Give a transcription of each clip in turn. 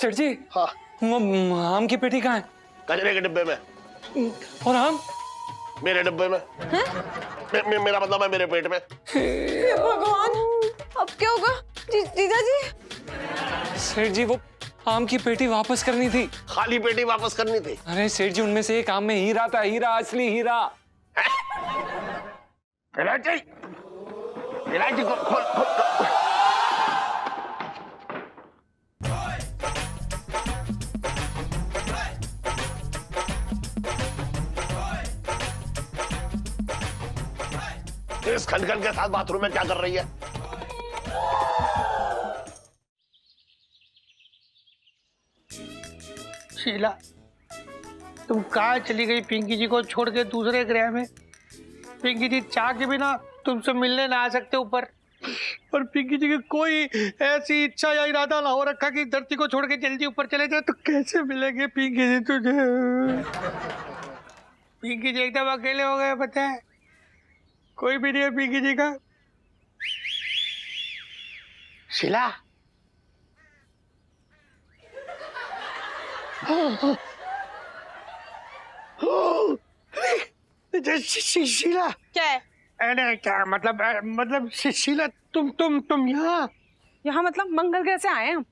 सेठ जी। हाँ। वो आम की पेटी कहाँ है? कचरे के डिब्बे में। और आम? मेरे डिब्बे में। मेरा मतलब है मेरे पेट में। भगवान, अब क्या होगा? जीजा जी। सेठ जी वो आम की पेटी वापस करनी थी। खाली पेटी वापस करनी थी। अरे सेठ जी उनमें से एक आम में हीरा था, हीरा, असली हीरा। इलायची, इलायची खोल खोल। इस खनखन के साथ बाथरूम में क्या कर रही है? शीला, तुम कहाँ चली गई पिंकी जी को छोड़ के दूसरे ग्रह में? पिंकी जी चाह के बिना तुमसे मिलने ना आ सकते ऊपर, और पिंकी जी की कोई ऐसी इच्छा या इरादा ना हो रखा कि धरती को छोड़ के जल्दी ऊपर चले जाए, तो कैसे मिलेंगे पिंकी जी तुझे? पिंकी जी एकदम अकेले हो गए, पता है? कोई भी नहीं है पिंकी जी का। शीला, शीला क्या है? अरे क्या मतलब शीला, तुम यहाँ मतलब मंगल ग्रह से आए हैं हम।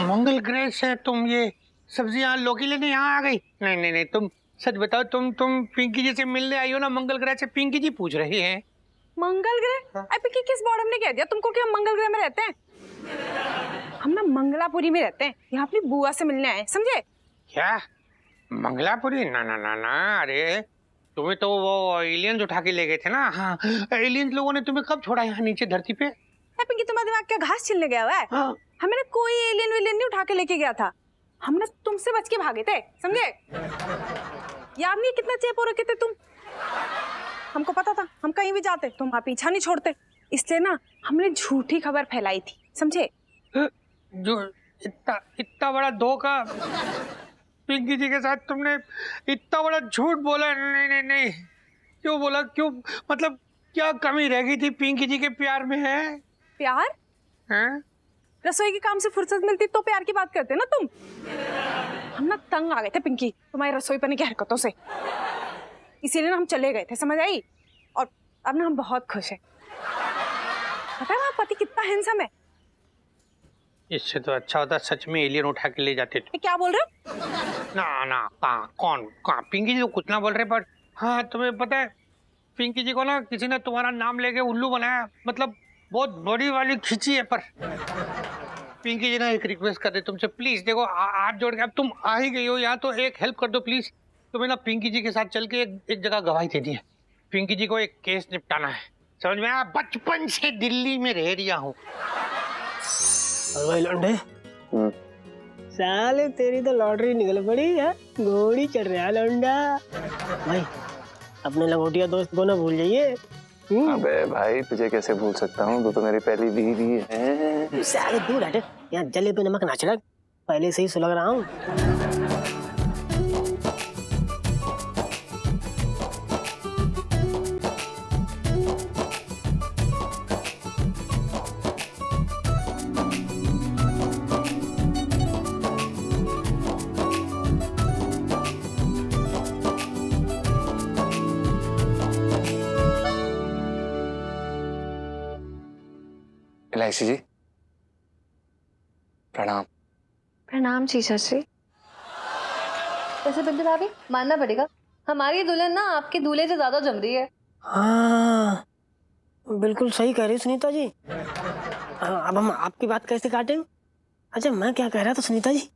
मंगल ग्रह से तुम ये सब्जियां लौकी लेने यहाँ आ गई? नहीं नहीं नहीं, तुम सच बताओ, तुम पिंकी जी से मिलने आई हो ना मंगल ग्रह से? पिंकी जी पूछ रही है। मंगल ग्रह? अरे किस बॉर्डर ने कह दिया तुमको कि हम मंगल ग्रह में रहते हैं? हम ना मंगलापुरी में रहते हैं, यहाँ अपनी बुआ से मिलने आए, समझे? क्या मंगलापुरी? ना ना ना ना, अरे तुम्हें तो वो एलियंस उठा के ले गए थे ना। हाँ, एलियंस लोगों ने तुम्हें कब छोड़ा यहाँ नीचे धरती पे? पिंकी तुम्हारा दिमाग क्या घास छिलने गया हुआ है? हाँ। हमें ना कोई एलियन वेलियन नहीं उठा के लेके गया था, हम ना तुमसे बच के भागे थे, समझे? याद नहीं कितना चेप हो रखे थे तुम? हमको पता था हम कहीं भी जाते तुम वहाँ पीछा नहीं छोड़ते, इसलिए ना हमने झूठी खबर फैलाई थी, समझे? जो इतना बड़ा धोखा पिंकी जी के साथ तुमने, इतना बड़ा झूठ बोला? नहीं नहीं नहीं, क्यों बोला? क्यों? मतलब क्या कमी रह गई थी पिंकी जी के प्यार में? है प्यार? हैं? रसोई के काम से फुर्सत मिलती तो प्यार की बात करते ना तुम। हम ना तंग आ गए थे पिंकी तुम्हारी रसोई पने की हरकतों से, इसीलिए ना हम चले गए थे, समझ आई? और अब ना हम बहुत खुश हैं। पता है पति कितना हैंडसम है। इससे तो अच्छा होता सच में एलियन उठा के ले जाते थे। क्या बोल रहे हो? ना ना, कौन पिंकी जी तो कुछ ना बोल रहे, पर हाँ तुम्हें पता है पिंकी जी को ना किसी ने तुम्हारा नाम लेके उल्लू बनाया, मतलब बहुत बड़ी वाली खिंची है। पर पिंकी जी ना एक रिक्वेस्ट कर दे तुमसे, प्लीज देखो हाथ जोड़ के, अब तुम आ ही गई हो यहाँ तो एक हेल्प कर दो प्लीज। तुम्हें ना पिंकी जी के साथ चल के एक जगह गवाही देनी है। पिंकी जी को एक केस निपटाना है, समझ में आया? बचपन से दिल्ली में रह रहा हूँ। लौंडे, साले तेरी तो लॉटरी निकल पड़ी है, घोड़ी चढ़ रहा है लौंडा। भाई अपने लंगोटिया दोस्त को ना भूल जाइए। अबे भाई तुझे कैसे भूल सकता हूँ, तू तो मेरी पहली बीवी है। साले दूर हट, यहाँ जले पे नमक ना छिड़क, पहले से ही सुलग रहा हूँ। इलायची जी प्रणाम। प्रणाम जीजा जी। वैसे बिंदु भाभी मानना पड़ेगा, हमारी दुल्हन ना आपके दूल्हे से ज्यादा जम रही है। हाँ बिल्कुल सही कह रही सुनीता जी। अब हम आपकी बात कैसे काटें? अच्छा मैं क्या कह रहा था सुनीता जी,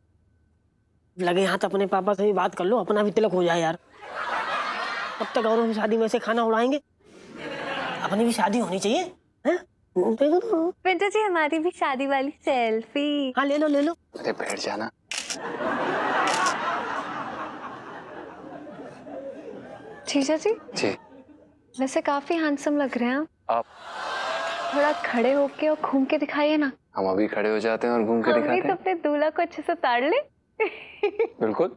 लगे हाथ अपने पापा से भी बात कर लो, अपना भी तिलक हो जाए यार। कब तक औरों की शादी में से खाना उड़ाएंगे? अपनी भी शादी होनी चाहिए। हैं? देखो तो पिंटू जी हमारी भी शादी वाली सेल्फी। हाँ ले लो ले लो। अरे बैठ जाना। जीजा जी जी वैसे काफी हैंडसम लग रहे हैं आप। थोड़ा खड़े होके और घूम के दिखाइए ना। हम अभी खड़े हो जाते हैं और घूम के हम भी दिखाते तो हैं। अपने दूल्हा को अच्छे से ताड़ ले। बिल्कुल,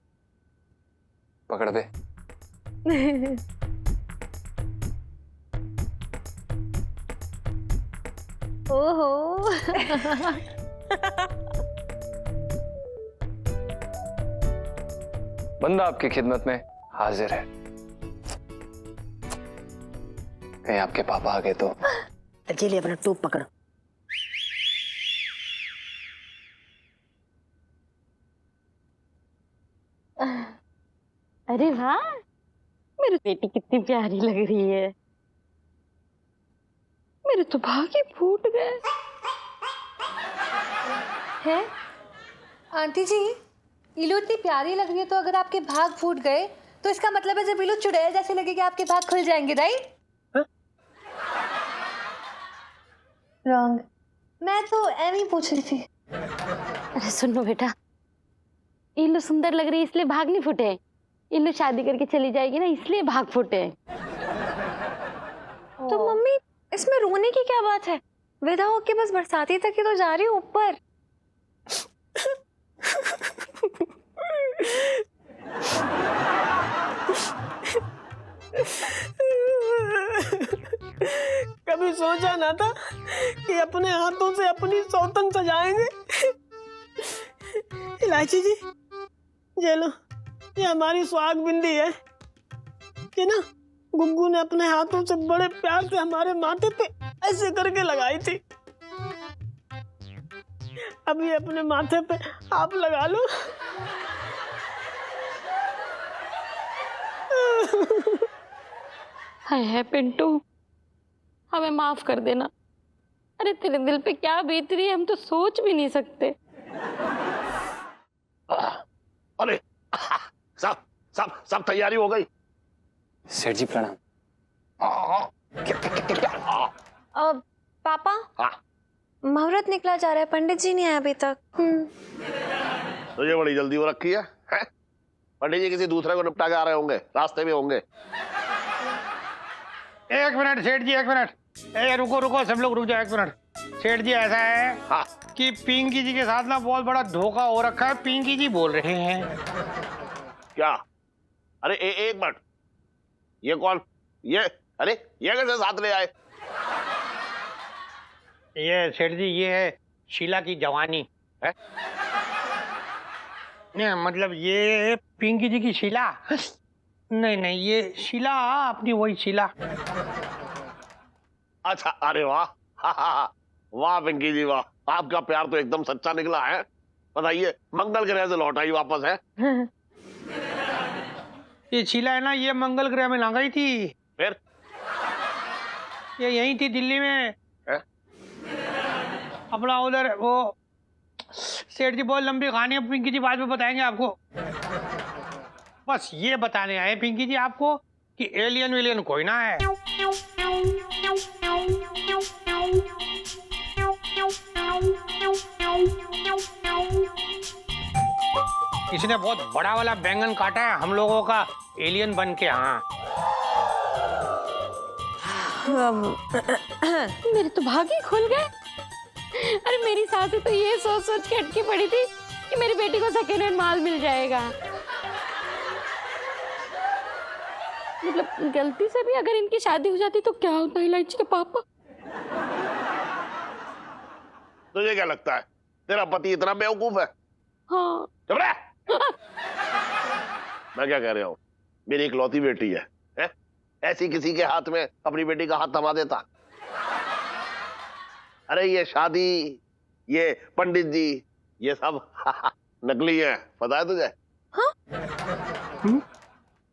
पकड़ दे। ओहो। बंदा आपकी खिदमत में हाजिर है। कहीं आपके पापा आ गए तो। चलिए अपना टोप पकड़ो। अरे वाह, मेरी बेटी कितनी प्यारी लग रही है। मेरे तो भाग ही फूट गए है आंटी जी, इलू इतनी प्यारी लग रही है, तो अगर आपके भाग फूट गए तो इसका मतलब है जब इलू चुड़ैल जैसे लगेगी आपके भाग खुल जाएंगे, राइट? रॉन्ग, मैं तो एम ही पूछ रही थी। अरे सुनो बेटा, इल्लू सुंदर लग रही है इसलिए भाग नहीं फूटे। इल्लू शादी करके चली जाएगी ना, इसलिए भाग फूटे। तो मम्मी, इसमें रोने की क्या बात है? विदा होके बस बरसाती तक ही तो जा रही हूँ ऊपर। कभी सोचा ना था कि अपने हाथों से अपनी सौतन सजाएंगे। इलायची जी, ये लो, ये हमारी सुहाग बिंदी है। ये ना गुग्गू ने अपने हाथों से बड़े प्यार से हमारे माथे पे ऐसे करके लगाई थी। अब ये अपने माथे पे आप लगा लो। हाय है पिंटू, हमें माफ कर देना। अरे तेरे दिल पे क्या बीत रही है हम तो सोच भी नहीं सकते। अरे सब सब सब तैयारी हो गई। सेठ जी प्रणाम। पापा, हाँ, मुहूर्त निकला जा रहा है, पंडित जी नहीं आए अभी तक। तुझे बड़ी जल्दी हो रखी है, हैं? पंडित जी किसी दूसरे को निपटा के आ रहे होंगे, रास्ते में होंगे। एक मिनट सेठ जी, एक मिनट। ए रुको रुको, सब लोग रुक जाओ, एक मिनट। सेठ जी, ऐसा है हाँ, कि पिंकी जी के साथ ना बहुत बड़ा धोखा हो रखा है। पिंकी जी बोल रहे हैं। क्या? अरे एक मिनट, ये कौन? ये अरे ये कैसे साथ ले आए? ये सेठ जी, ये है शीला की जवानी है? नहीं मतलब ये पिंकी जी की शीला। नहीं नहीं, ये शीला अपनी वही शीला। अच्छा, अरे वाह, हाँ, हाँ, हाँ, वाह पिंकी जी वाह, आपका प्यार तो एकदम सच्चा निकला है। बताइए, मंगल ग्रह से लौट आई वापस है? ये शीला है ना, ये मंगल ग्रह में ना गई थी, फिर ये यहीं थी दिल्ली में। है? अपना उधर वो सेठ जी बहुत लंबी कहानी है, पिंकी जी बाद में बताएंगे आपको। बस ये बताने आए पिंकी जी आपको कि एलियन विलियन कोई ना है। इसने बहुत बड़ा वाला बैंगन काटा है हम लोगों का एलियन बन के। हाँ, मेरे तो भाग ही खुल गए। अरे मेरी सासू तो ये सोच सोच के अटकी पड़ी थी कि मेरी बेटी को सेकेंड हैंड माल मिल जाएगा। मतलब गलती से भी अगर इनकी शादी हो जाती तो क्या होता है इलायची के पापा? तुझे क्या लगता है तेरा पति इतना बेवकूफ है? हाँ। चुप रह। मैं क्या कह रहा हूँ, मेरी इकलौती बेटी है, ऐसी किसी के हाथ में अपनी बेटी का हाथ थमा देता? अरे ये शादी, ये पंडित जी, ये सब नकली है, पता है तुझे? हाँ?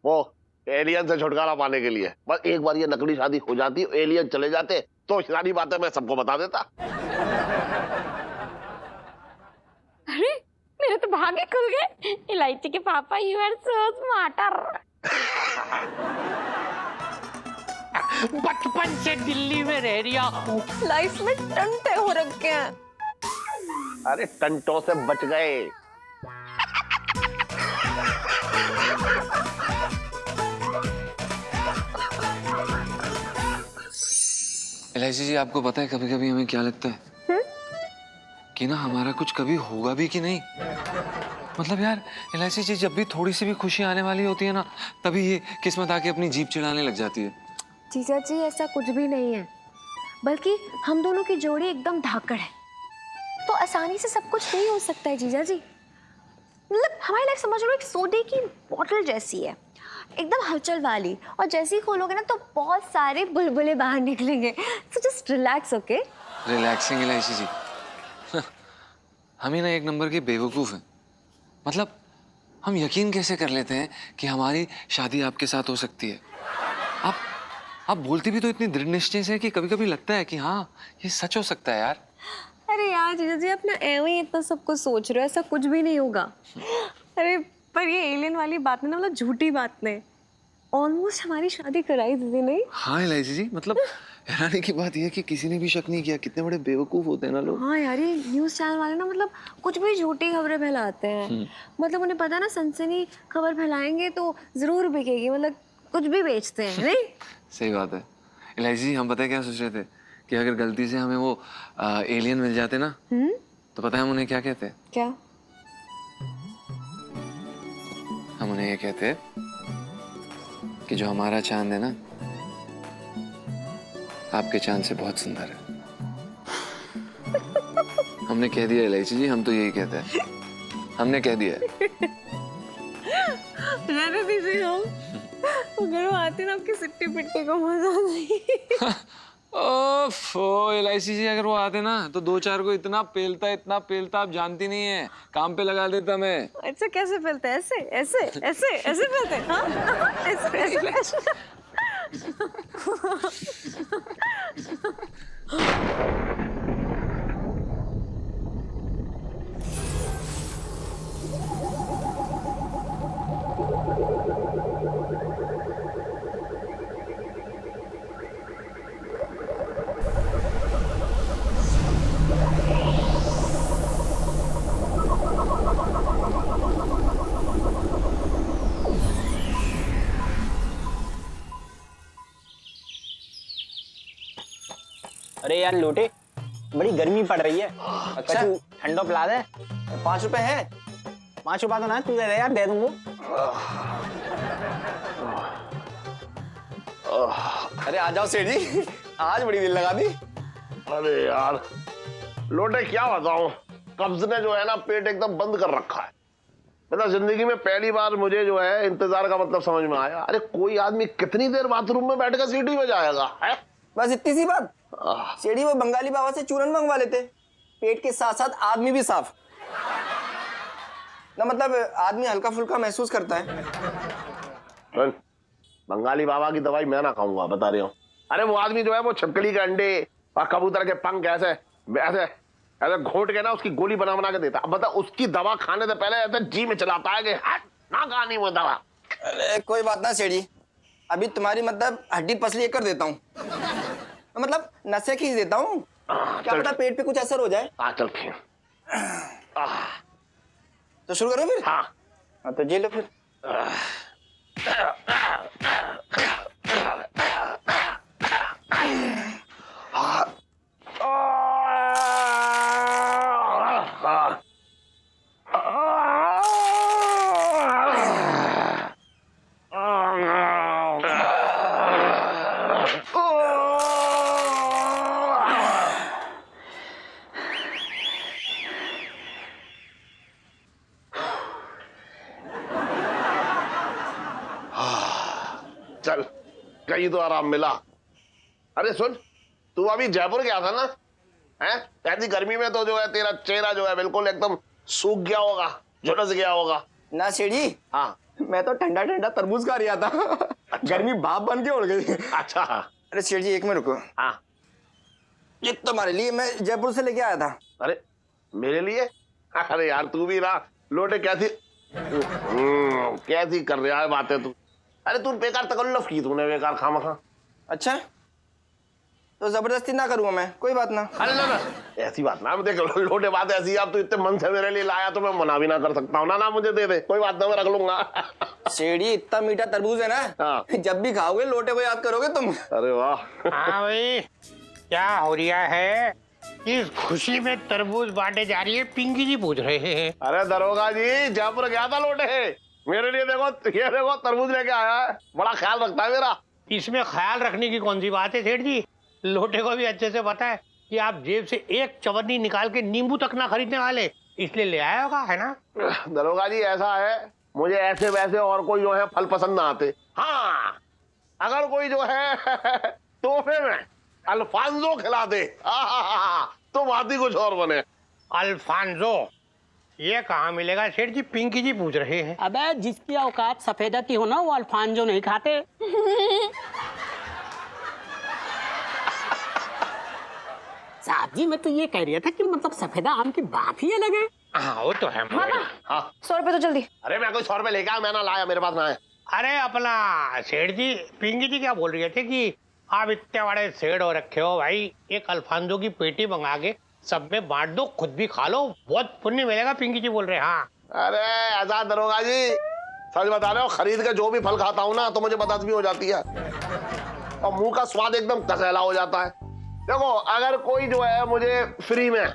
वो एलियन से छुटकारा पाने के लिए बस एक बार ये नकली शादी हो जाती, एलियन चले जाते तो सारी बातें मैं सबको बता देता। अरे मेरे तो भागे खुल गए। इलायची के पापा, यू आर सो स्मार्टर। बचपन से दिल्ली में रह रही हूँ, लाइफ में टंटे हो रखे हैं। अरे टंटों से बच गए। इलायची जी, आपको पता है कभी कभी हमें क्या लगता है कि ना हमारा कुछ कभी होगा भी कि नहीं। मतलब यार इलायची जी, जब भी थोड़ी सी भी खुशी आने वाली होती है ना, तभी ये किस्मत आके अपनी जीभ चिढ़ाने लग जाती है। जीजा जी, ऐसा कुछ भी नहीं है, बल्कि हम दोनों की जोड़ी एकदम धाकड़ है, तो आसानी से सब कुछ नहीं हो सकता है जीजा जी। मतलब हमारी लाइफ समझ लो एक सोडे की बोतल जैसी है, एकदम हलचल वाली, और जैसे ही खोलोगे ना तो बहुत सारे बुलबुले बाहर निकलेंगे। So just relax, okay? Relaxing इलायची जी। हम ही ना एक नंबर के बेवकूफ हैं। मतलब हम यकीन कैसे कर लेते हैं कि हमारी शादी आपके साथ हो सकती है। आप बोलती भी तो इतनी दृढ़ निश्चय से कि कभी कभी लगता है कि हाँ ये सच हो सकता है यार। अरे यार जीजा जी, आप ना एवं ही इतना सब कुछ सोच रहे हो, ऐसा कुछ भी नहीं होगा। अरे पर ये एलियन वाली बात ना, मतलब झूठी बात नहीं, ऑलमोस्ट हमारी शादी कराई दीदी नहीं। हाँ इलायची जी, मतलब हैरानी की बात यह है कि किसी ने भी शक नहीं किया। कितने बड़े बेवकूफ होते हैं ना लोग। हाँ यार, ये न्यूज़ चैनल वाले ना मतलब कुछ भी झूठी खबरें फैलाते हैं। मतलब उन्हें पता है ना, सनसनी खबर फैलाएंगे तो जरूर बिकेगी, मतलब कुछ भी बेचते हैं नहीं। सही बात है इलायची जी। हम पता है क्या सोच रहे थे कि अगर गलती से हमें वो एलियन मिल जाते ना, तो पता है हम उन्हें क्या कहते? क्या? हम उन्हें ये कहते कि जो हमारा चांद है ना, आपके चांद से बहुत सुंदर है। हमने कह दिया इलायची जी, हम तो यही कहते हैं, हमने कह दिया है। रहने दीजिए, हम अगर वो आते ना आपकी सिट्टी पिट्टी को मजा नहीं। ओफो इलायची जी, अगर वो आते ना तो दो चार को इतना पेलता आप जानती नहीं है, काम पे लगा देता मैं। अच्छा कैसे फैलते हैं? ऐसे ऐसे ऐसे ऐसे फैलते हैं? हाँ ऐसे ऐसे ऐसे। अरे यार लोटे, बड़ी गर्मी पड़ रही है। अच्छा ठंडो पिला दे। 5 रुपए है? 5 रुपया तो ना, तू दे दे यार, दे दूंगा। अरे आ जाओ सेठ जी, आज बड़ी दिल लगा दी। अरे यार लोटे क्या बताऊं, कब्ज ने जो है ना पेट एकदम बंद कर रखा है। मतलब जिंदगी में पहली बार मुझे जो है इंतजार का मतलब समझ में आया। अरे कोई आदमी कितनी देर बाथरूम में बैठकर सीटी बजाएगा है? बस इतनी सी बात। सेठी वो बंगाली बाबा से चूरन मंगवा लेते, पेट के साथ साथ आदमी भी साफ ना, मतलब आदमी हल्का फुल्का महसूस करता है। बंगाली बाबा की दवाई मैं ना खाऊंगा, बता रही हूँ। अरे वो आदमी जो है वो छिपकली के अंडे और कबूतर के पंख ऐसे ऐसे ऐसे घोट के ना उसकी गोली बना बना के देता। अब बता, उसकी दवा खाने से पहले ऐसे जी में चलाता है कि हट ना खानी वो दवा। अरे कोई बात ना सेठी, अभी तुम्हारी मतलब हड्डी पसली कर देता हूँ, मतलब नसें खींच देता हूँ, क्या पता पेट पे कुछ असर हो जाए। चल फिर तो शुरू करो फिर। हाँ तो जी लो फिर। चल कहीं तो आराम मिला। अरे सुन, तू अभी जयपुर गया था ना, हैं? ऐसी गर्मी में तो जो है तेरा चेहरा जो है बिल्कुल एकदम सूख गया होगा, झुलस गया होगा ना सेठी। हाँ मैं तो ठंडा ठंडा तरबूज खा रहा था। गर्मी भाप बन के उड़ गई। अच्छा। अरे सेठ जी एक मिनट रुको। हाँ ये तुम्हारे लिए मैं जयपुर से लेके आया था। अरे मेरे लिए? अरे यार तू भी ना लोटे कैसी कैसी कर रहा है बातें तू। अरे तू बेकार तकल्लुफ की तूने, बेकार खामखा। अच्छा तो जबरदस्ती ना करूंगा मैं, कोई बात ना। अरे ना ऐसी बात ना, देख लोटे बात ऐसी है, अब तू इतने मन से मेरे लिए लाया तो मैं मना भी ना कर सकता हूँ। ना मुझे दे दे, कोई बात ना, मैं रख लूंगा। सेठी इतना मीठा तरबूज है ना, हाँ। जब भी खाओगे लोटे को याद करोगे तुम। अरे वाह। हाँ भाई, क्या हो रहा है? इस खुशी में तरबूज बांटे जा रही है, पिंकी जी पूछ रहे हैं। अरे दरोगा जी, जयपुर गया था लोटे, मेरे लिए देखो ये देखो तरबूज लेके आया है, बड़ा ख्याल रखता है मेरा। इसमें ख्याल रखने की कौन सी बात है सेठ जी? लोटे को भी अच्छे से पता है कि आप जेब से एक चवन्नी निकाल के नींबू तक ना खरीदने वाले, इसलिए ले आया होगा, है ना? दरोगा जी ऐसा है, मुझे ऐसे वैसे और कोई जो है फल पसंद ना आते। हाँ, अगर कोई जो है तोहफे में अल्फांजो खिला दे तो बात ही कुछ और बने। अल्फांजो ये कहाँ मिलेगा सेठ जी? पिंकी जी पूछ रहे हैं। अबे जिसकी औकात सफेदा की हो ना वो अल्फांजो नहीं खाते। साहब जी मैं तो ये कह रहा था कि मतलब सफेदा आम की बात ही अलग है। हाँ वो तो है। हाँ 100 रुपए तो जल्दी। अरे मैं कोई 100 रुपए लेके आया, मैं ना लाया, मेरे पास ना है। अरे अपना सेठ जी, पिंकी जी क्या बोल रहे थे कि आप इतने बड़े सेठ हो रखे हो भाई, एक अल्फांजो की पेटी मंगा के सब में बांट दो, खुद भी खा लो, बहुत पुण्य मिलेगा। पिंकी जी बोल रहे हैं। हाँ अरे आजाद दरोगा जी, सच बता रहे हो, खरीद के जो भी फल खाता हूँ ना तो मुझे बदहजमी भी हो जाती है और मुंह का स्वाद एकदम तसैला हो जाता है। देखो अगर कोई जो है मुझे फ्री में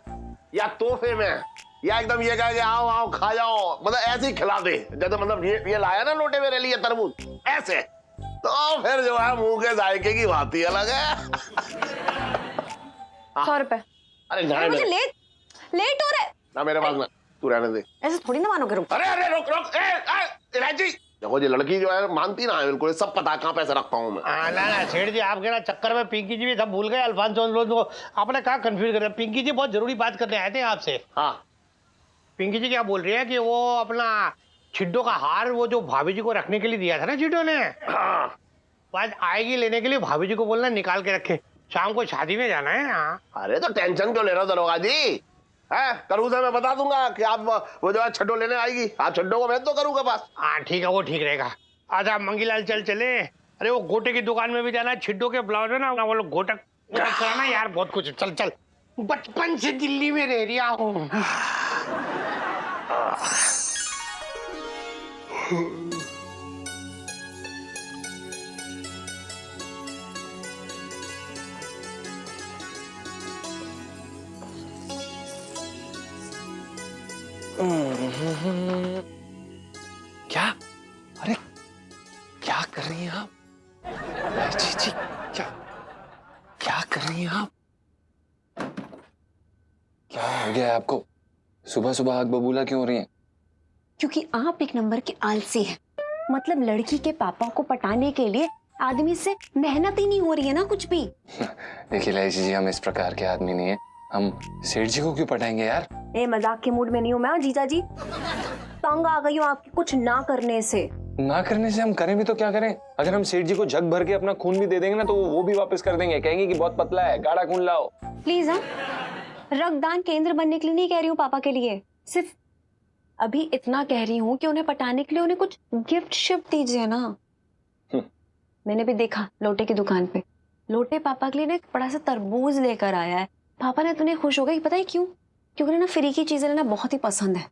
या तोहफे में या एकदम ये कहे कि आओ आओ खा जाओ, मतलब ऐसे ही खिला दे, जैसे मतलब ये लाया ना लोटे मेरे लिए तरबूज, ऐसे, तो फिर जो है मुंह के जायके की बात ही अलग है। 100 रुपए। अरे मुझे लेट हो रहा है ना, मेरे पास ना, तू रहने दे। ऐसे थोड़ी ना मानोगे। रुक। अरे अरे रुक रुक, इलायची देखो जी, लड़की जो है मानती ना है बिल्कुल, सब पता है कहाँ पैसे रखता हूँ मैं। ना सेठ जी, आपके ना चक्कर में पिंकी जी भी सब भूल गए। अल्फांजो आपने कहा कंफ्यूज कर दिया। पिंकी जी बहुत जरूरी बात करने आए थे आपसे। हाँ पिंकी जी क्या बोल रही है कि वो अपना छिड्डो का हार वो जो भाभी जी को रखने के लिए दिया था ना छिड्डो ने, हाँ आज आएगी लेने के लिए, भाभी जी को बोलना निकाल के रखे, शाम को शादी में जाना है। हाँ अरे तो टेंशन क्यों ले रहे हो दरोगा जी, है करू से मैं बता दूंगा कि आप वो जो है छड्डो लेने आएगी, आप छड्डो को भेज दो करू के पास। हाँ ठीक है, वो ठीक रहेगा। अच्छा मंगीलाल चले। अरे वो गोटे की दुकान में भी जाना है, छिड्डो के ब्लाउज है ना वो लोग गोटक कराना यार, बहुत कुछ। चल बचपन से दिल्ली में रह रहा हूँ। क्या? अरे क्या कर रही हैं आप? जी क्या कर रही हैं आप? क्या हो गया है आपको? सुबह सुबह आग बबूला क्यों हो रही हैं? क्योंकि आप एक नंबर के आलसी हैं। मतलब लड़की के पापा को पटाने के लिए आदमी से मेहनत ही नहीं हो रही है ना कुछ भी। देखिए इलायची जी, हम इस प्रकार के आदमी नहीं है, हम सेठ जी को क्यों पटाएंगे यार? ए मजाक के मूड में नहीं हूँ मैं जीजा जी, तंग आ गई हूँ आपके कुछ ना करने से। ना करने से हम करें भी तो क्या करें? अगर हम सेठ जी को जग भर के अपना खून भी दे देंगे ना तो वो भी वापस कर देंगे, कहेंगे कि बहुत पतला है, गाढ़ा खून लाओ। प्लीज हाँ, रक्तदान केंद्र बनने के लिए नहीं कह रही हूँ पापा के लिए, सिर्फ अभी इतना कह रही हूँ कि उन्हें पटाने के लिए उन्हें कुछ गिफ्ट शिफ्ट दीजिए ना। मैंने भी देखा लोटे की दुकान पे, लोटे पापा के लिए ना एक बड़ा सा तरबूज लेकर आया है। पापा ने इतने खुश हो गए, पता है क्यों? क्योंकि उन्हें ना फ्री की चीजें लेना बहुत ही पसंद है।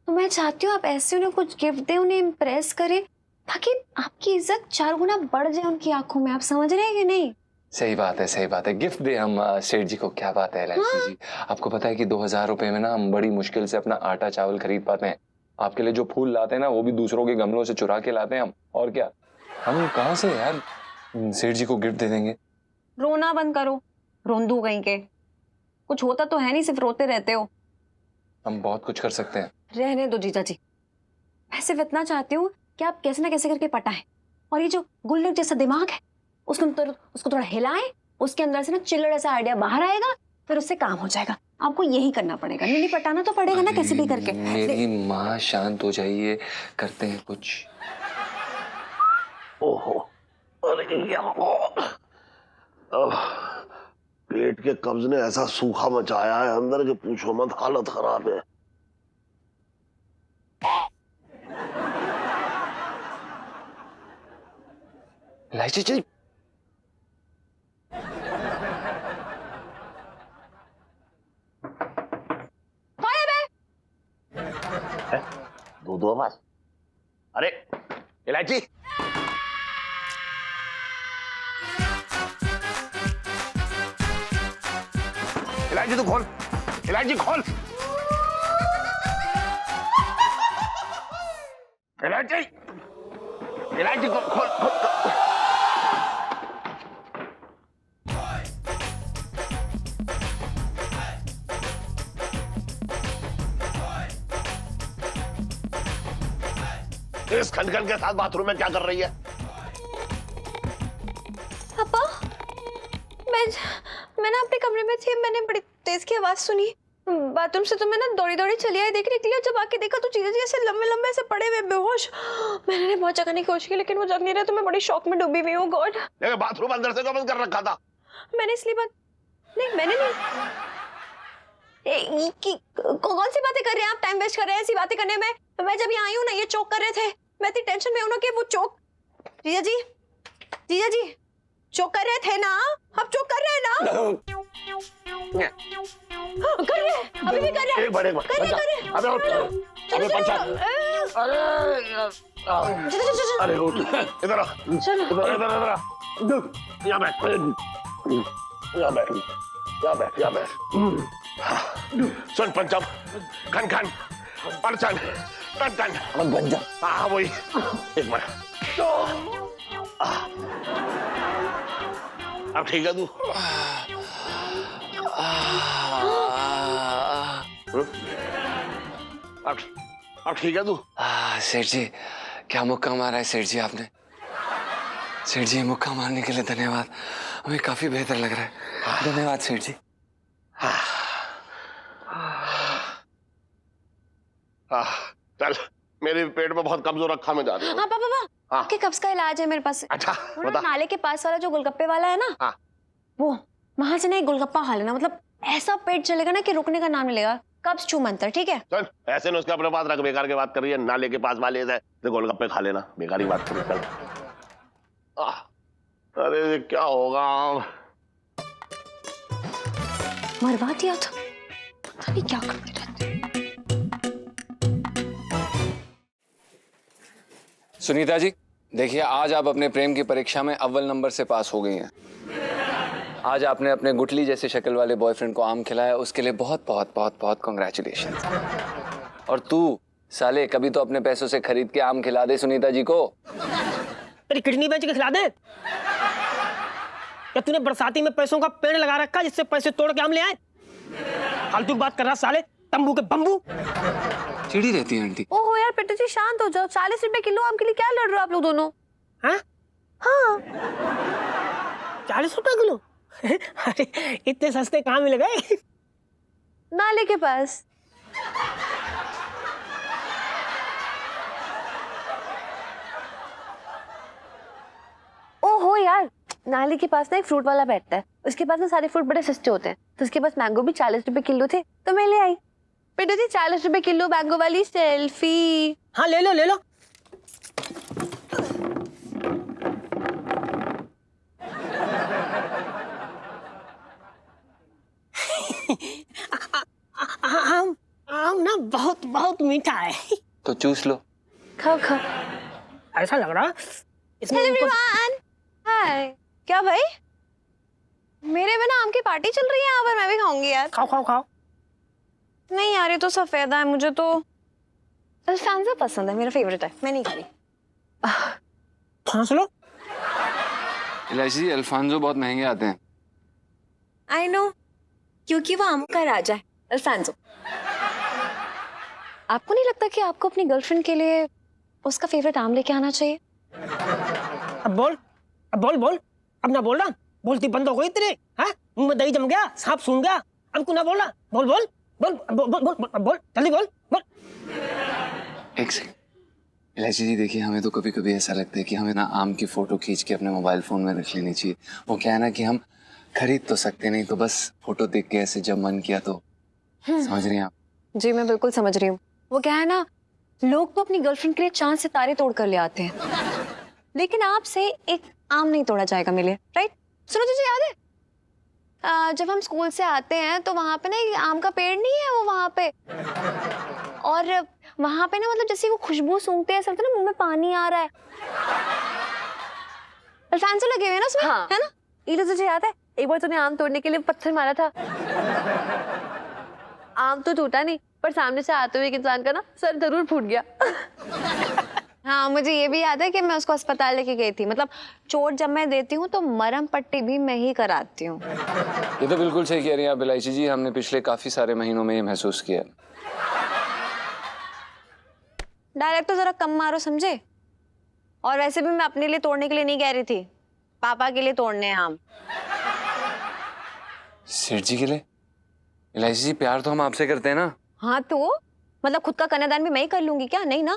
तो मैं चाहती हूँ आप ऐसे उन्हें कुछ गिफ्ट दें, उन्हें इम्प्रेस करें, ताकि आपकी इज्जत 4 गुना बढ़ जाए उनकी आंखों में। आप समझ रहे हैं कि नहीं? सही बात है, गिफ्ट दे हम सेठ जी को। क्या बात है इलायची जी, आपको पता है कि 2000 रुपए में ना हम बड़ी मुश्किल से अपना आटा चावल खरीद पाते हैं। आपके लिए जो फूल लाते हैं ना वो भी दूसरों के गमलों से चुरा के लाते हैं हम। और क्या, हम कहाँ से यार सेठ जी को गिफ्ट दे देंगे? रोना बंद करो, रोंदू कहीं के। कुछ होता तो है नहीं, सिर्फ रोते रहते हो। हम बहुत कुछ कर सकते हैं। रहने दो जीजा जी, मैं सिर्फ इतना चाहती हूँ कि आप कैसे ना कैसे करके पटाएं, और ये जो गुल्लक जैसा दिमाग है उसको थोड़ा हिलाएं, उसके अंदर से ना चिल्लड़ ऐसा आइडिया बाहर आएगा, फिर उससे काम हो जाएगा। आपको यही करना पड़ेगा, नहीं पटाना तो पड़ेगा ना कैसे भी करके। मेरी माँ शांत हो जाइए, करते हैं कुछ। ओहो, अरे पेट के कब्ज ने ऐसा सूखा मचाया है अंदर के पूछो मत, हालत खराब है। इलायची जी, दो आवाज। अरे इलायची, इलायची तो खोल, इलायची खोल, इलायची, इलायची खोल खोल। इस खनखन के साथ बाथरूम में क्या कर रही है? पापा, मैं ना अपने कमरे में थी, मैंने बड़ी तेज की आवाज सुनी बाथरूम से, तो मैं ना दौड़ी दौड़ी चली आई देखने के लिए। जब आके देखा तो जीजा जी ऐसे लंबे लंबे ऐसे पड़े हुए बेहोश। मैंने बहुत जगाने की कोशिश की लेकिन वो जग नहीं रहे, तो मैं बड़ी शॉक में डूबी हुई हूँ। गॉड, बाथरूम अंदर से बंद कर रखा था। मैंने इसलिए बात नहीं, मैंने नहीं। कौन सी बातें कर रहे हैं आप? टाइम वेस्ट कर रहे हैं ऐसी बातें करने में। मैं जब यहाँ आई हूँ ना, ये चोक कर रहे थे, मैं इतनी टेंशन में हूँ ना कि वो चोक, जीजा जी चोक कर रहे थे ना, अब चोक कर रहे हैं ना? कर रहे हैं, अभी भी कर रहे हैं। एक बार कर रहे अबे उठ, अबे पंचा, अरे उठ, इधर आ, इधर आ, यहाँ बैठ, सुन पंचम, खन खन, अर्चन, टन टन, हाँ वही, एक मिनट, अब ठीक है तू? अब ठीक है तू? सेठ जी, क्या मुक्का मारा है सेठ जी आपने। सेठ जी, मुक्का मारने के लिए धन्यवाद, हमें काफी बेहतर लग रहा है। धन्यवाद सेठ जी। चल, मेरे पेट में बहुत कब्ज हो रखा, मैं जा रही हूँ। हाँ पापा, आपके कब्ज का इलाज है मेरे पास। अच्छा, बता। नाले के पास वाला जो गोलगप्पे वाला है ना, हाँ। वो वहां से ना एक गोलगप्पा खा लेना, मतलब ऐसा पेट चलेगा ना कि रुकने का नाम नहीं लेगा। कब्ज छू मंतर, ठीक है? चल, ऐसे नुस्खे अपने पास रख, बेकार की बात कर रही है। नाले के पास वाले से तो गोलगप्पे खा लेना, बेकार की बात कर रही है। अरे ये क्या होगा? मरवा दिया था, पता नहीं क्या करते रहते। सुनीता जी, देखिए आज आप अपने प्रेम की परीक्षा में अव्वल नंबर से पास हो गई हैं। आज आपने अपने गुटली जैसे शक्ल वाले बॉयफ्रेंड को आम खिलाया, उसके लिए बहुत बहुत बहुत बहुत कॉन्ग्रेचुलेशन। और तू साले कभी तो अपने पैसों से खरीद के आम खिला दे सुनीता जी को। तेरी किडनी बेच के खिला दे। या तूने बरसाती में पैसों का पेड़ लगा रखा जिससे पैसे तोड़ के आम ले आए? फालतू की बात कर रहा साले, तंबू के बम्बू। चिड़ी रहती है आंटी। ओहो यार पिट्टू जी, शांत हो जाओ। 40 रुपए किलो आम के लिए क्या लड़ रहे हो आप लोग दोनों? हाँ? हाँ। 40 रुपए किलो? अरे इतने सस्ते कहाँ मिल गए? नाले के पास। ओहो यार, नाले के पास ना एक फ्रूट वाला बैठता है, उसके पास ना सारे फ्रूट बड़े सस्ते होते हैं, तो उसके पास मैंगो भी 40 रुपए किलो थे, तो मैं ले आई। बेटा जी 40 रुपए किलो मैंगो वाली सेल्फी। हाँ ले लो ले लो। आम ना बहुत बहुत मीठा है। तो चूस लो। खाओ खाओ। ऐसा लग रहा इसमें हाय, क्या भाई? मेरे बिना आम की पार्टी चल रही है यहाँ पर, मैं भी खाऊंगी यार। खाओ खाओ खाओ। नहीं यार, ये तो सफेदा है, मुझे तो अल्फांसो पसंद है, मेरा फेवरेट है, मैं नहीं खा रही। खांस लो। इलायची जी, अल्फांसो बहुत महंगे आते हैं। आई नो, क्योंकि वो आम का राजा है, अल्फांसो। आपको नहीं लगता कि आपको अपनी गर्लफ्रेंड के लिए उसका फेवरेट आम लेके आना चाहिए? अब बोल, अब बोल बोल, अब ना बोल रहा, बोलती बंद हो गई तेरे। हाँ, मुंह में दही जम गया, सांप सूंघ गया, अब तू ना बोल रहा। बोल बोल बोल बोल बोल बोल, बोल जल्दी बोल बोल। एक सेकंड। इलायची जी देखिए, हमें तो कभी कभी ऐसा लगता है कि हमें ना आम की फोटो खींच के अपने मोबाइल फोन में रख लेनी चाहिए। वो क्या है ना कि हम खरीद तो सकते नहीं, तो बस फोटो देख के ऐसे जब मन किया तो। समझ रही हैं आप? जी मैं बिल्कुल समझ रही हूँ। वो क्या है ना, लोग तो अपनी गर्लफ्रेंड के लिए चांद सितारे तोड़ कर ले आते हैं, लेकिन आपसे एक आम नहीं तोड़ा जाएगा मेरे लिए, राइट? सुनो, तुझे याद है जब हम स्कूल से आते हैं तो वहां पे ना एक आम का पेड़ नहीं है वो वहां पे, और वहां पे ना मतलब जैसे वो खुशबू सूंघते हैं, ऐसा लगता है ना मुंह में पानी आ रहा है। अल्फांसो लगे हुए हैं ना उसमें, हाँ। है ना? ये तुझे याद है एक बार तूने आम तोड़ने के लिए पत्थर मारा था, आम तो टूटा नहीं, पर सामने से आते हुए एक इंसान का ना सर जरूर फूट गया। हाँ, मुझे ये भी याद है कि मैं उसको अस्पताल लेके गई थी। मतलब चोट जब मैं देती हूँ तो मरहम पट्टी भी मैं ही कराती हूँ। ये तो बिल्कुल सही कह रही हैं आप इलायची जी, हमने पिछले काफी सारे महीनों में ये महसूस किया। डायरेक्ट तो जरा कम मारो, समझे? और वैसे भी मैं अपने लिए तोड़ने के लिए नहीं कह रही थी, पापा के लिए तोड़ने हैं आम। सेठ जी के लिए? इलायची जी, प्यार तो हम आपसे करते हैं ना। हाँ तो मतलब खुद का कन्यादान भी मैं ही कर लूंगी क्या? नहीं ना,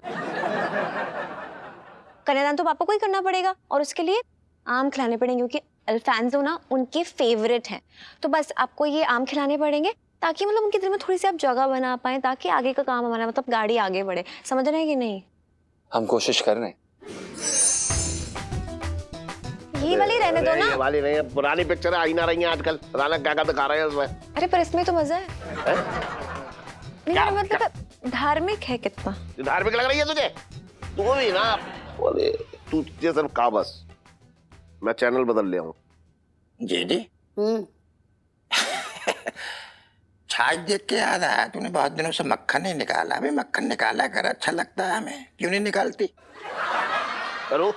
कन्यादान तो पापा को ही करना पड़ेगा और उसके लिए आम खिलाने पड़ेंगे क्योंकि अल्फांसो ना उनके फेवरेट हैं। तो बस आपको ये आम खिलाने पड़ेंगे ताकि मतलब उनके दिल में थोड़ी सी आप जगह बना पाए, ताकि आगे का काम हमारा मतलब गाड़ी आगे बढ़े। समझ रहे हैं कि नहीं? हम कोशिश कर रहे हैं। ये वाली रहने दो ना। ये वाली नहीं है, पुरानी पिक्चर आई ना रही है आजकल, पता नहीं क्या क्या दिखा रहे हैं उसमें। अरे पर इसमें तो मजा है। नहीं क्या? मेरा मतलब धार्मिक है कितना। धार्मिक लग रही है तुझे? तू भी ना बोले, तू तुझे सिर्फ कहा बस, मैं चैनल बदल लिया हूँ। जेडी छाछ देख के याद आया, तूने बहुत दिनों से मक्खन नहीं निकाला। अभी मक्खन निकाला कर, अच्छा लगता है हमें, क्यों नहीं निकालती? करो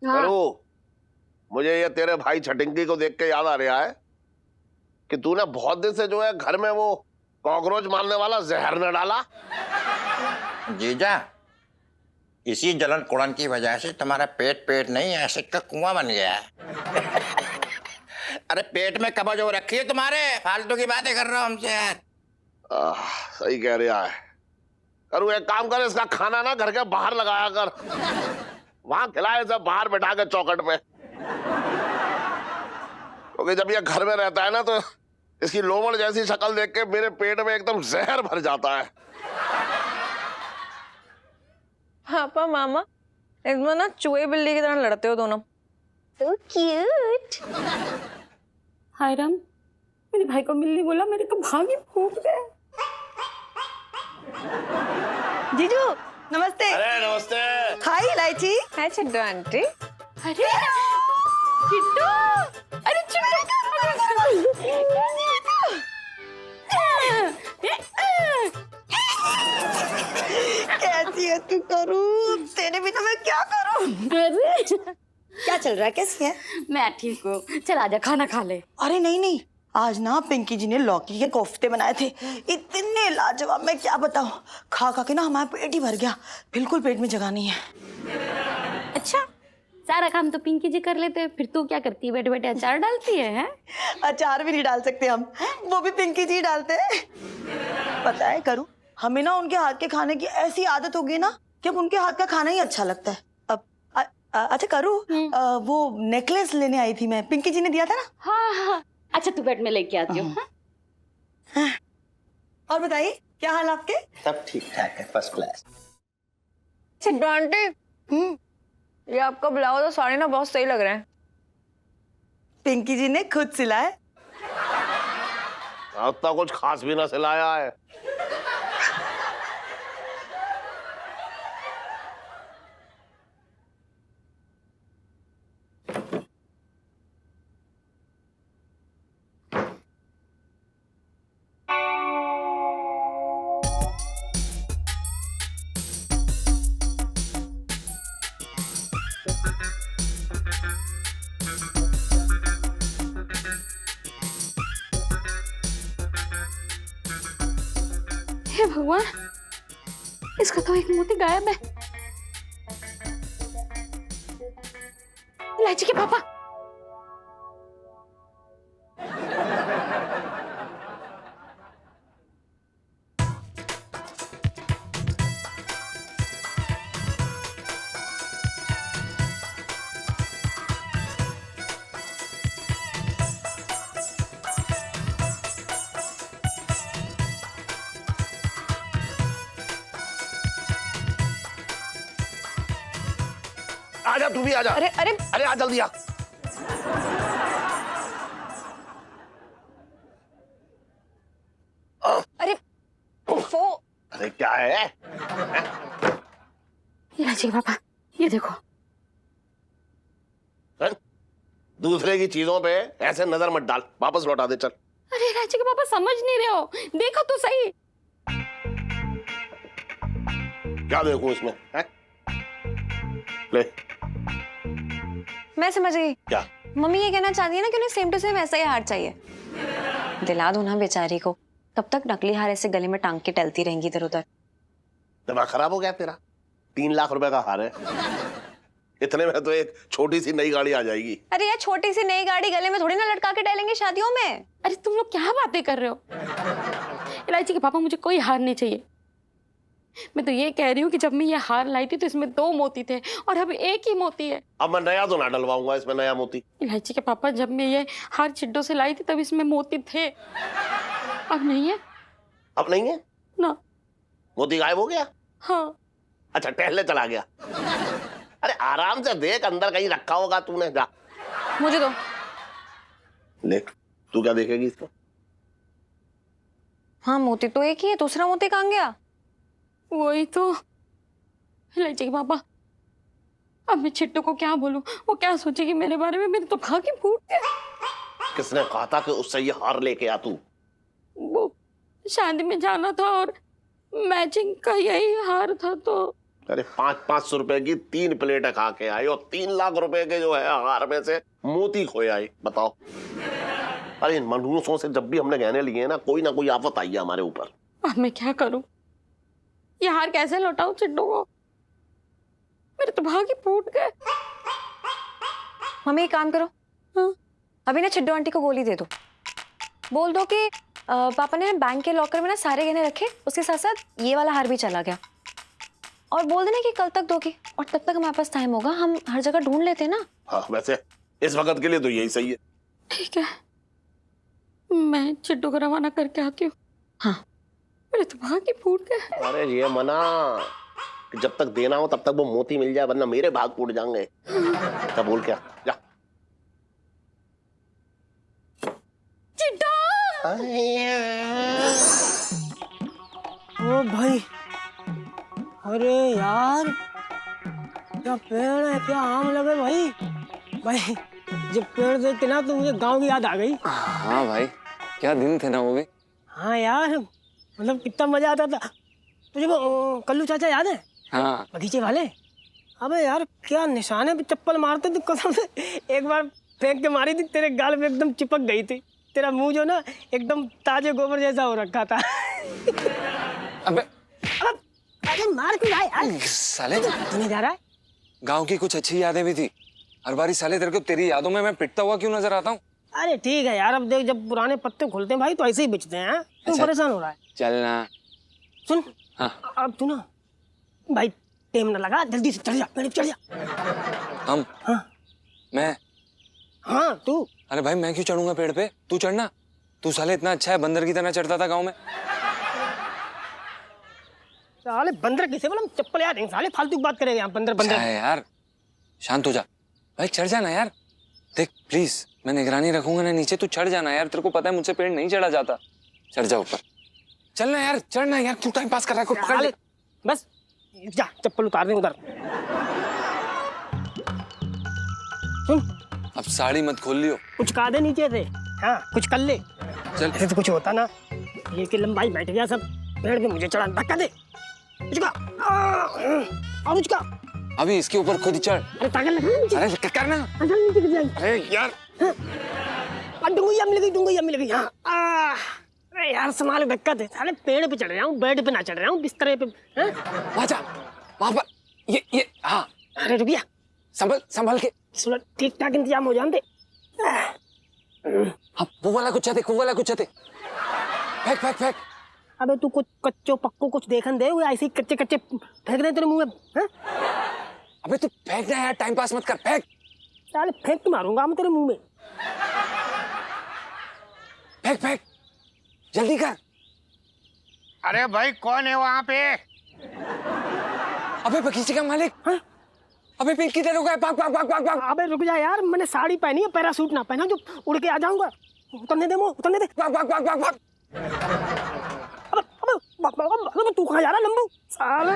करो, मुझे ये तेरे भाई छटिंकी को देख के याद आ रहा है कि तूने बहुत दिन से जो है घर में वो कॉकरोच मारने वाला जहर न डाला। जीजा, इसी जलन कुड़न की वजह से तुम्हारा पेट नहीं एसिड का कुआं बन गया है। अरे पेट में कब्ज हो रखी है तुम्हारे, फालतू की बातें कर रहे हो हमसे यार। सही कह रहा है। करूँ एक काम कर, इसका खाना ना घर के बाहर लगाया कर, वहां खिलाए सब बाहर बैठा के चौखट पे, क्योंकि जब ये घर में रहता है ना तो इसकी लोमड़ जैसी शक्ल देख के मेरे पेट में एकदम जहर भर जाता है। पापा मामा इसमें ना चूहे बिल्ली की तरह लड़ते हो दोनों। So cute। हाय राम, मेरे भाई को मिलने बोला, मेरे तो भाग ही फूट गए। जीजू नमस्ते। अरे नमस्ते। हाय इलायची। हाय चिट्टू आंटी। अरे चिट्टू, अरे कैसी है तू? करूँ तेरे बिना मैं क्या करूँ? अरे क्या चल रहा है? कैसी है? मैं ठीक हूँ, चल आजा खाना खा ले। अरे नहीं नहीं, आज ना पिंकी जी ने लौकी के कोफ्ते बनाए थे, इतने लाजवाब, मैं क्या बताऊं। खा खा के ना हमारा पेट ही भर गया, बिल्कुल पेट में जगह नहीं है। अच्छा, सारा काम तो पिंकी जी कर लेते हैं, फिर तू क्या करती है? बैठे बैठे अचार डालती है? अचार भी नहीं डाल सकते हम, वो भी पिंकी जी डालते हैं। पता है करूँ, हमें ना उनके हाथ के खाने की ऐसी आदत हो गई ना कि अब उनके हाथ का खाना ही अच्छा लगता है। अब अच्छा करूँ, वो नेकलेस लेने आई थी मैं, पिंकी जी ने दिया था ना। हाँ, अच्छा तू बेड में लेके आती हूँ। और बताइए क्या हाल आपके? सब ठीक ठाक है, फर्स्ट क्लास। चिट्टू आंटी, ये आपका ब्लाउज और साड़ी ना बहुत सही लग रहे हैं। पिंकी जी ने खुद सिलाए। उतना कुछ खास भी ना सिलाया है। हे भगवान, इसका तो एक मोती गायब है। इलायची के पापा, आजा, तू भी आजा। अरे अरे अरे आ जल्दी आ। अरे वो अरे क्या है? इलायची के पापा, ये देखो। दूसरे की चीजों पे ऐसे नजर मत डाल, वापस लौटा दे चल। अरे इलायची के पापा समझ नहीं रहे हो, देखो तो सही। क्या देखूं इसमें है? ले। मैं समझ गई। क्या? मम्मी ये कहना चाहती है ना कि उन्हें सेम टू सेम ऐसा ही हार चाहिए। दिला दो ना बेचारी को, कब तक नकली हार ऐसे गले में टांग के टलती रहेंगी इधर उधर। दिमाग खराब हो गया तेरा? 3 लाख रुपए का हार है, इतने में तो एक छोटी सी नई गाड़ी आ जाएगी। अरे यार छोटी सी नई गाड़ी गले में थोड़ी ना लटका के टहलेंगे शादियों में। अरे तुम लोग क्या बातें कर रहे हो? इलायची के पापा, मुझे कोई हार नहीं चाहिए। मैं तो ये कह रही हूँ कि जब मैं ये हार लाई थी तो इसमें 2 मोती थे और अब 1 ही मोती है। अब मैं नया तो ना डलवाऊंगा इसमें नया मोती। इलायची के पापा, जब मैं ये हार चिड्डों से लाई थी तब इसमें मोती थे, अब नहीं है। अब नहीं है ना। मोती गायब हो गया? हाँ। अच्छा टहलने चला गया? अरे आराम से देख, अंदर कहीं रखा होगा तूने। जा मुझे दो। देख, तू क्या देखेगी इसको? हाँ मोती तो एक ही है, दूसरा मोती कहाँ गया? वही तो। इलायची के पापा, अब मैं चिट्टू को क्या बोलूं? वो क्या सोचेगी मेरे बारे में? मेरे तो भाग ही फूट गया। किसने कहा था कि उससे ये हार लेके आ तू? वो शादी में जाना था और मैचिंग का यही हार था तो। अरे 500 रुपए की 3 प्लेटें खा के आई और 3 लाख रुपए के जो है हार में से मोती खोए आई। बताओ। अरे इन मनहूसों से जब भी हमने गहने लिए ना कोई आफत आई है हमारे ऊपर। अब मैं क्या करूं? ये हार कैसे लौटाऊं चिट्टू को? मेरे तो भाग ही फूट गए। मम्मी एक काम करो। हाँ? अभी ना चिड्डू आंटी को गोली दे दो। बोल दो कि पापा ने बैंक के लॉकर में ना सारे गहने रखे, उसके साथ साथ ये वाला हार भी चला गया। और बोल देना कि कल तक दोगी और तब तक हमारे पास टाइम होगा, हम हर जगह ढूंढ लेते हैं ना। हाँ वैसे इस वक्त के लिए तो यही सही है। ठीक है, मैं चिट्टू को रवाना करके आती हूँ। हाँ। मेरे तो भाग ही फूट गए। अरे ये मना कि जब तक देना हो तब तक वो मोती मिल जाए, वरना मेरे भाग फूट जाएंगे। क्या बोल क्या? जा। चिट्टू! ओ भाई, अरे यार क्या पेड़ है, क्या आम लगे भाई। भाई जब पेड़ देख के ना तो मुझे गांव की याद आ गई। हाँ भाई, क्या दिन थे ना वो भी। हाँ यार, मतलब कितना मजा आता था। तुझे वो कल्लू चाचा याद है? हाँ। बगीचे वाले। अबे यार क्या निशाने पे चप्पल मारते थे कसम से। एक बार फेंक के मारी थी, तेरे गाल में एकदम चिपक गई थी। तेरा मुंह जो ना एकदम ताजे गोबर जैसा हो रखा था। अबे अरे मार क्यों रहा है यार? साले तूने जा रहा है? गांव की कुछ अच्छी यादें भी थी। हर बारी साले तेरे को तेरी यादों में मैं पिटता हुआ क्यों नजर आता हूँ? अरे ठीक है यार, अब देख जब पुराने पत्ते खुलते हैं भाई तो ऐसे ही बिछते हैं। तू अच्छा। परेशान हो रहा है? चलना। सुन। हाँ। अब तू ना भाई टेम ना लगा, जल्दी से चढ़ जा, पेड़ पे चढ़ जा। हम? हाँ। मैं? हाँ तू। अरे भाई मैं क्यों चढ़ूंगा पेड़ पे? तू चढ़ना। तू साले इतना अच्छा है, बंदर की तरह चढ़ता था गांव में। साले बंदर किसे बोला? चप्पल याद है साले, फालतू की बात करेंगे यहाँ। बंदर बंदर है यार, शांत हो जा भाई, चढ़ जाना यार। देख प्लीज, मैं निगरानी रखूंगा ना नीचे, तू चढ़ जाना यार। तेरे को पता है मुझसे पेड़ नहीं चढ़ा जाता। चढ़ जा ऊपर, चलना यार, चढ़ना यार। क्यों टाइम पास कर रहा है? कोई पकड़ ले। बस जा, चप्पल उतार दे उधर। सुन, अब साड़ी मत खोल लियो। कुछ का दे नीचे से। हाँ कुछ कर ले। चल। ऐसे तो कुछ होता ना, ये की लंबाई बैठ गया सब पेड़ पे, मुझे चढ़ा धक्का दे। उसका और उसका अभी इसके ऊपर खुद चढ़। अरे ताकत लगा नीचे। अरे करना। नीचे गिर जाएंगे। अरे यार, डुंगैया मिल गई, डुंगैया मिल गई। हाँ अरे यार संभाल, धक्का दे। साले पेड़ पे चढ़ रहा हूँ, बेड पे ना चढ़ रहा हूँ, बिस्तर पे। वहाँ जा, वहाँ पर। ये हाँ। अरे रुक जा, संभल के। ठीक ठाक इंतजाम हो जाते। हाँ वो वाला कुछ चाहते, वो वाला कुछ चाहते। फेंक फेंक फेंक। अबे तू कुछ कच्चो पक्को कुछ देखन दे, ऐसे ही कच्चे कच्चे फेंक दे तेरे मुंह में। हाँ? अबे तू फेंकना यार, टाइम पास मत कर, फेंक। साले फेंक के मारूंगा मैं तेरे मुंह में। फेंक फेंक, जल्दी कर। अरे भाई कौन है वहाँ पे? अबे बगीचे का मालिक। हाँ? अबे पिंक किधर हो गया? भाग भाग भाग भाग भाग। अबे रुक जा यार, मैंने साड़ी पहनी है, पैरासूट ना पहना जो उड़ के आ जाऊंगा। उतरने दे मुंह, उतरने दे। भाग भाग भाग भाग भाग। अबे तू कहाँ जा रहा लंबू? साले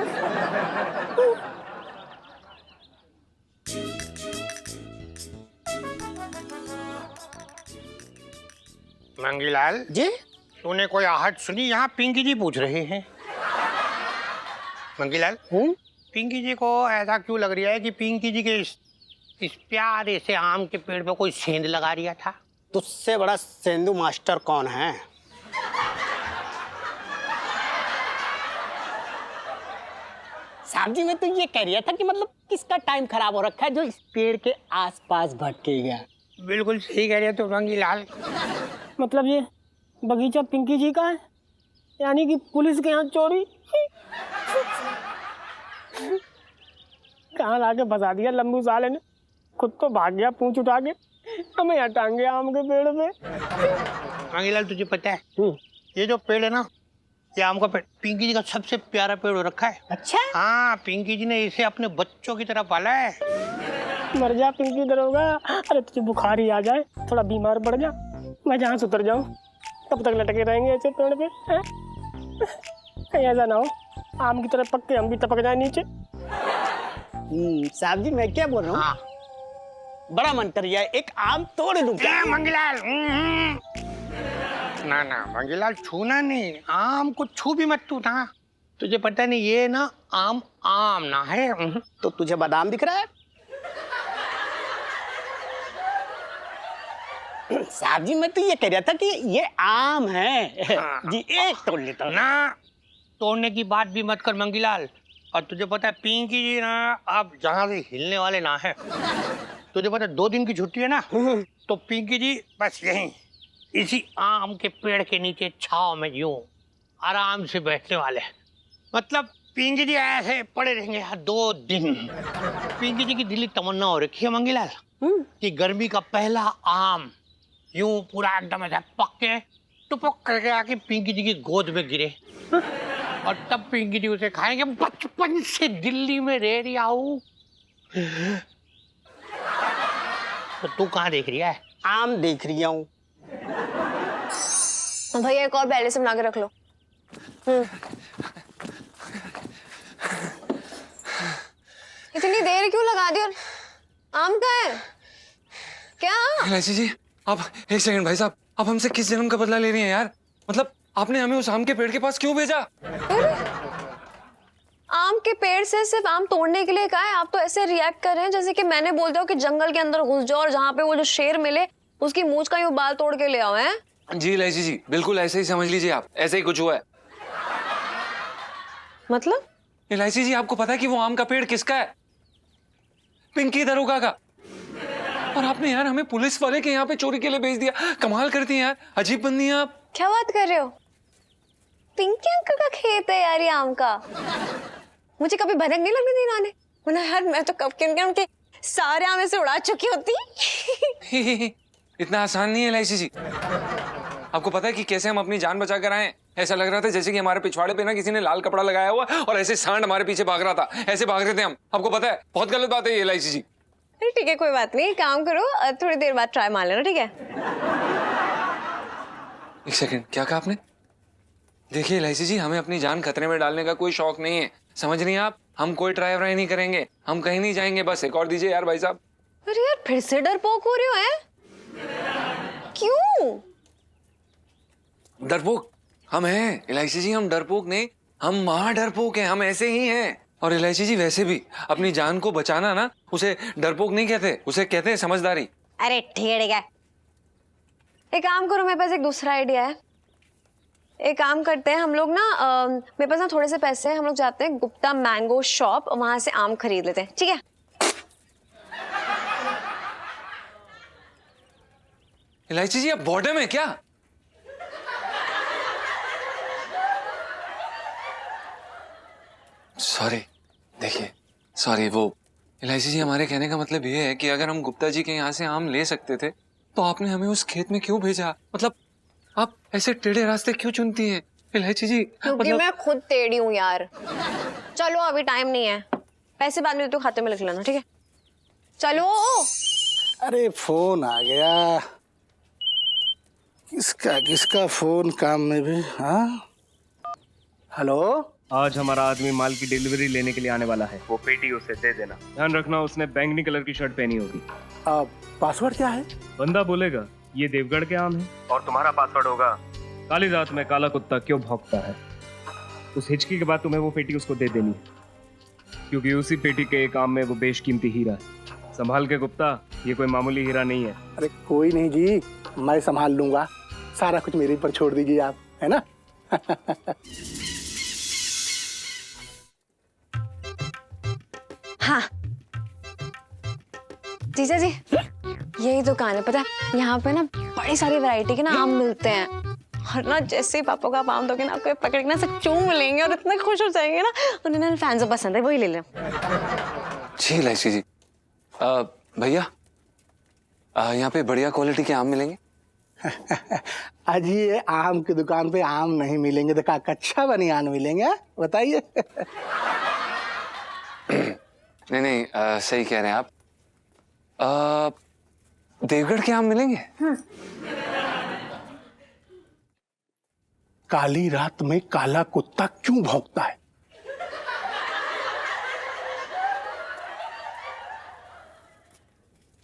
मंगीलाल जी, तूने कोई आहट सुनी? यहाँ पिंकी जी पूछ रहे हैं। मंगीलाल, पिंकी जी को ऐसा क्यों लग रहा है कि पिंकी जी के इस प्यारे से आम के पेड़ पे कोई सेंध लगा दिया था? तुझसे बड़ा सेंधु मास्टर कौन है? साहब जी मैं तो ये कह रहा था कि मतलब किसका टाइम खराब हो रखा है जो इस पेड़ के आसपास भटकेगा। बिल्कुल सही कह रहे तो रंगीलाल। मतलब ये बगीचा पिंकी जी का है, यानी कि पुलिस के यहाँ चोरी। कहाँ लाके फंसा दिया लंबू साले ने, खुद तो भाग गया पूंछ उठा के, हमें यहाँ टांग गया आम के पेड़ पे। रंगीलाल तुझे पता है ये जो पेड़ है ना, ये आम का पेड़ पिंकी जी का सबसे प्यारा पेड़ हो रखा है। अच्छा? हाँ, पिंकी जी ने इसे अपने बच्चों की तरह पाला है। मर जा पिंकी दरोगा, अरे तुझे बुखार ही आ जाए, थोड़ा बीमार पड़ जा, मैं जहाँ से उतर जाऊँ तब तक लटके रहेंगे ऐसे पेड़ पे। कहीं ऐसा ना हो आम की तरह पक्के हम भी टपक जाए नीचे। साहब जी मैं क्या बोल रहा हूँ, बड़ा मन कर है एक आम तोड़ लूं क्या? मंगीलाल ना ना मंगीलाल, छूना नहीं, आम को छू भी मत तू ना। तुझे पता नहीं ये ना आम आम ना है। तो तुझे बादाम दिख रहा है? साहब जी मैं तो ये कह रहा था कि ये आम है। जी एक तोड़ लेता हूँ ना। तोड़ने की बात भी मत कर मंगीलाल। और तुझे पता है पिंकी जी ना अब जहाँ से हिलने वाले ना है। तुझे पता है 2 दिन की छुट्टी है ना, तो पिंकी जी बस यहीं इसी आम के पेड़ के नीचे छाव में यूं आराम से बैठने वाले। मतलब पिंकी जी ऐसे पड़े रहेंगे यहाँ 2 दिन। पिंकी जी की दिली तमन्ना हो रखी है मंगीलाल कि गर्मी का पहला आम यूं पूरा एकदम ऐसा पक्के टुपक करके आके पिंकी जी की गोद में गिरे और तब पिंकी जी उसे खाएंगे। बचपन से दिल्ली में रह रही हूँ। तो तू कहाँ देख रही है? आम देख रही हूँ। भैया एक और पहले से बना के रख लो। इतनी देर क्यों लगा दी? और आम का है क्या? इलायची जी आप एक सेकंड, भाई साहब आप हमसे किस जन्म का बदला ले रही हैं यार? मतलब आपने हमें उस आम के पेड़ के पास क्यों भेजा? आम के पेड़ से सिर्फ आम तोड़ने के लिए कहा है? आप तो ऐसे रिएक्ट कर रहे हैं जैसे कि मैंने बोल दिया कि जंगल के अंदर घुस जाओ और जहाँ पे वो जो शेर मिले उसकी मूंछ का यूं बाल तोड़ के ले आओ। हैं जी इलायची जी बिल्कुल ऐसे ही समझ लीजिए आप, ऐसे ही कुछ हुआ है। मतलब? इलायची जी आपको पता है कि वो आम का पेड़ किसका है? पिंकी दरोगा का। और आपने यार हमें पुलिस वाले के यहाँ पे चोरी के लिए भेज दिया। कमाल करती हैं यार, अजीब बंदी हैं आप। क्या बात कर रहे हो? पिंकी अंकल का खेत है यार ये आम का। मुझे कभी भनक नहीं लगने दी इन्होंने, वरना यार मैं तो कब के उनके सारे आम ऐसे उड़ा चुकी होती। इतना आसान नहीं है इलायची जी। आपको पता है कि कैसे हम अपनी जान बचा कर आए? ऐसा लग रहा था जैसे कि हमारे पिछवाड़े पे ना किसी ने लाल कपड़ा लगाया हुआ और ऐसे सांड हमारे पीछे भाग रहा था, ऐसे भाग रहे थे हम। आपको पता है बहुत गलत बात है ये इलायची जी। अरे ठीक है कोई बात नहीं, काम करो थोड़ी देर बाद ट्राई मार लेना, ठीक है? एक सेकंड, क्या कहा आपने? देखिए इलायची जी हमें अपनी जान खतरे में डालने का कोई शौक नहीं है, समझ रही हैं आप? हम कोई ट्राई व्राई नहीं करेंगे, हम कहीं नहीं जाएंगे। बस एक और दीजिए यार भाई साहब। अरे यार फिर से डरपोक हो रहे हो हैं? क्यों डरपोक? हम हैं इलायची जी, हम डरपोक नहीं, हम महा डरपोक हैं, हम ऐसे ही हैं। और इलायची जी वैसे भी अपनी जान को बचाना ना उसे डरपोक नहीं कहते, उसे कहते हैं समझदारी। अरे ठीक है, एक काम करो, मेरे पास एक दूसरा आइडिया है। एक काम करते हैं हम लोग ना, मेरे पास ना थोड़े से पैसे हैं, हम लोग जाते हैं गुप्ता मैंगो शॉप, वहां से आम खरीद लेते हैं, ठीक है? इलायची जी आप बॉर्डर में क्या? सॉरी, देखिए सॉरी, वो इलायची जी हमारे कहने का मतलब ये है कि अगर हम गुप्ता जी के यहाँ से आम ले सकते थे तो आपने हमें उस खेत में क्यों भेजा? मतलब आप ऐसे टेढ़े रास्ते क्यों चुनती हैं इलायची जी? क्योंकि मतलब... मैं खुद टेढ़ी हूँ यार। चलो अभी टाइम नहीं है, पैसे बाद में तो खाते में लिख लेना, ठीक है? चलो। अरे फोन आ गया, किसका किसका फोन काम में भी। हाँ हेलो, आज हमारा आदमी माल की डिलीवरी लेने के लिए आने वाला है, वो पेटी उसे दे देना। ध्यान रखना उसने बैंगनी कलर की शर्ट पहनी होगी। पासवर्ड क्या है? बंदा बोलेगा ये देवगढ़ के आम है, और तुम्हारा पासवर्ड होगा काली रात में काला कुत्ता क्यों भौंकता है। उस हिचकी के बाद तुम्हें वो पेटी उसको दे देनी है, क्योंकि उसी पेटी के एक आम में वो बेशकीमती हीरा है। संभाल के गुप्ता, ये कोई मामूली हीरा नहीं है। अरे कोई नहीं जी, मैं संभाल लूंगा, सारा कुछ मेरे पर छोड़ दीजिए आप, है ना? हाँ जीजा जी, यही दुकान है। पता है यहाँ पे ना बड़ी सारी वैरायटी के ना आम मिलते हैं, और ना जैसे ही पापा का आप आम दोगे ना, आपको पकड़ के ना सब चूम लेंगे और इतना खुश हो जाएंगे ना। उन्हें ना फैंस पसंद है, वही ले लो। जी इलायची जी, भैया यहाँ पे बढ़िया क्वालिटी के आम मिलेंगे? आज ये आम की दुकान पे आम नहीं मिलेंगे तो कच्चा बनियान मिलेंगे, बताइए। नहीं, सही कह रहे हैं आप। देवगढ़ के आम मिलेंगे? काली रात में काला कुत्ता क्यों भौंकता है?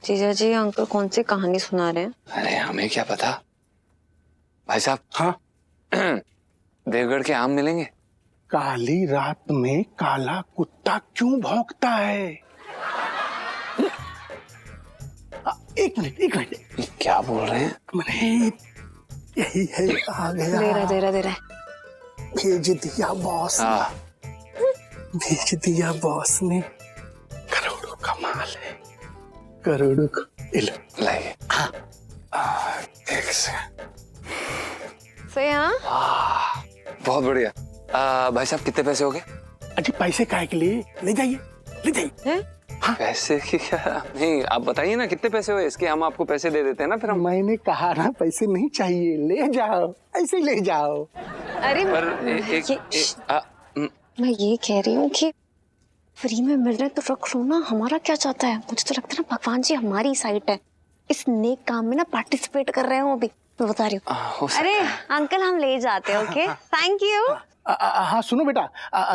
जीजा जी अंकल कौन सी कहानी सुना रहे हैं? अरे हमें क्या पता भाई साहब। हाँ देवगढ़ के आम मिलेंगे? काली रात में काला कुत्ता क्यों भौंकता है? एक मिनट क्या बोल रहे हैं? यही है, आ गया। दे रहा भेज दिया बॉस ने, भेज दिया बॉस ने। करोड़ों का माल है, करोड़ों का। लाइए। हाँ। एक सेकंड। सही। हाँ बहुत बढ़िया। भाई साहब कितने पैसे हो गए? अजी पैसे काहे के लिए? ले जाइए, ले जाइए। हाँ? पैसे की क्या? नहीं आप बताइए ना कितने पैसे हुए इसके, हम आपको पैसे दे देते हैं ना फिर हम। मैंने कहा ना पैसे नहीं चाहिए, ले जाओ, ऐसे ले जाओ। अरे मैं ये कह रही हूँ कि फ्री में मिल रहा है तो रख लो ना, हमारा क्या चाहता है? मुझे तो लगता है ना भगवान जी हमारी साइड है, इस नेक काम में ना पार्टिसिपेट कर रहे हो अभी, मैं बता रही हूँ। अरे अंकल हम ले जाते हैं। Okay thank you. हाँ सुनो बेटा,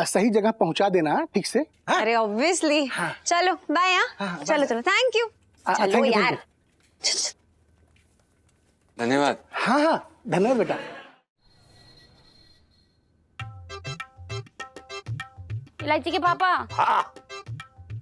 सही जगह पहुंचा देना ठीक से। हाँ? अरे ऑब्वियसली। हाँ। चलो बाय। चलो थैंक यू। चलो यार। धन्यवाद। हाँ धन्यवाद बेटा। इलायची के पापा। हाँ।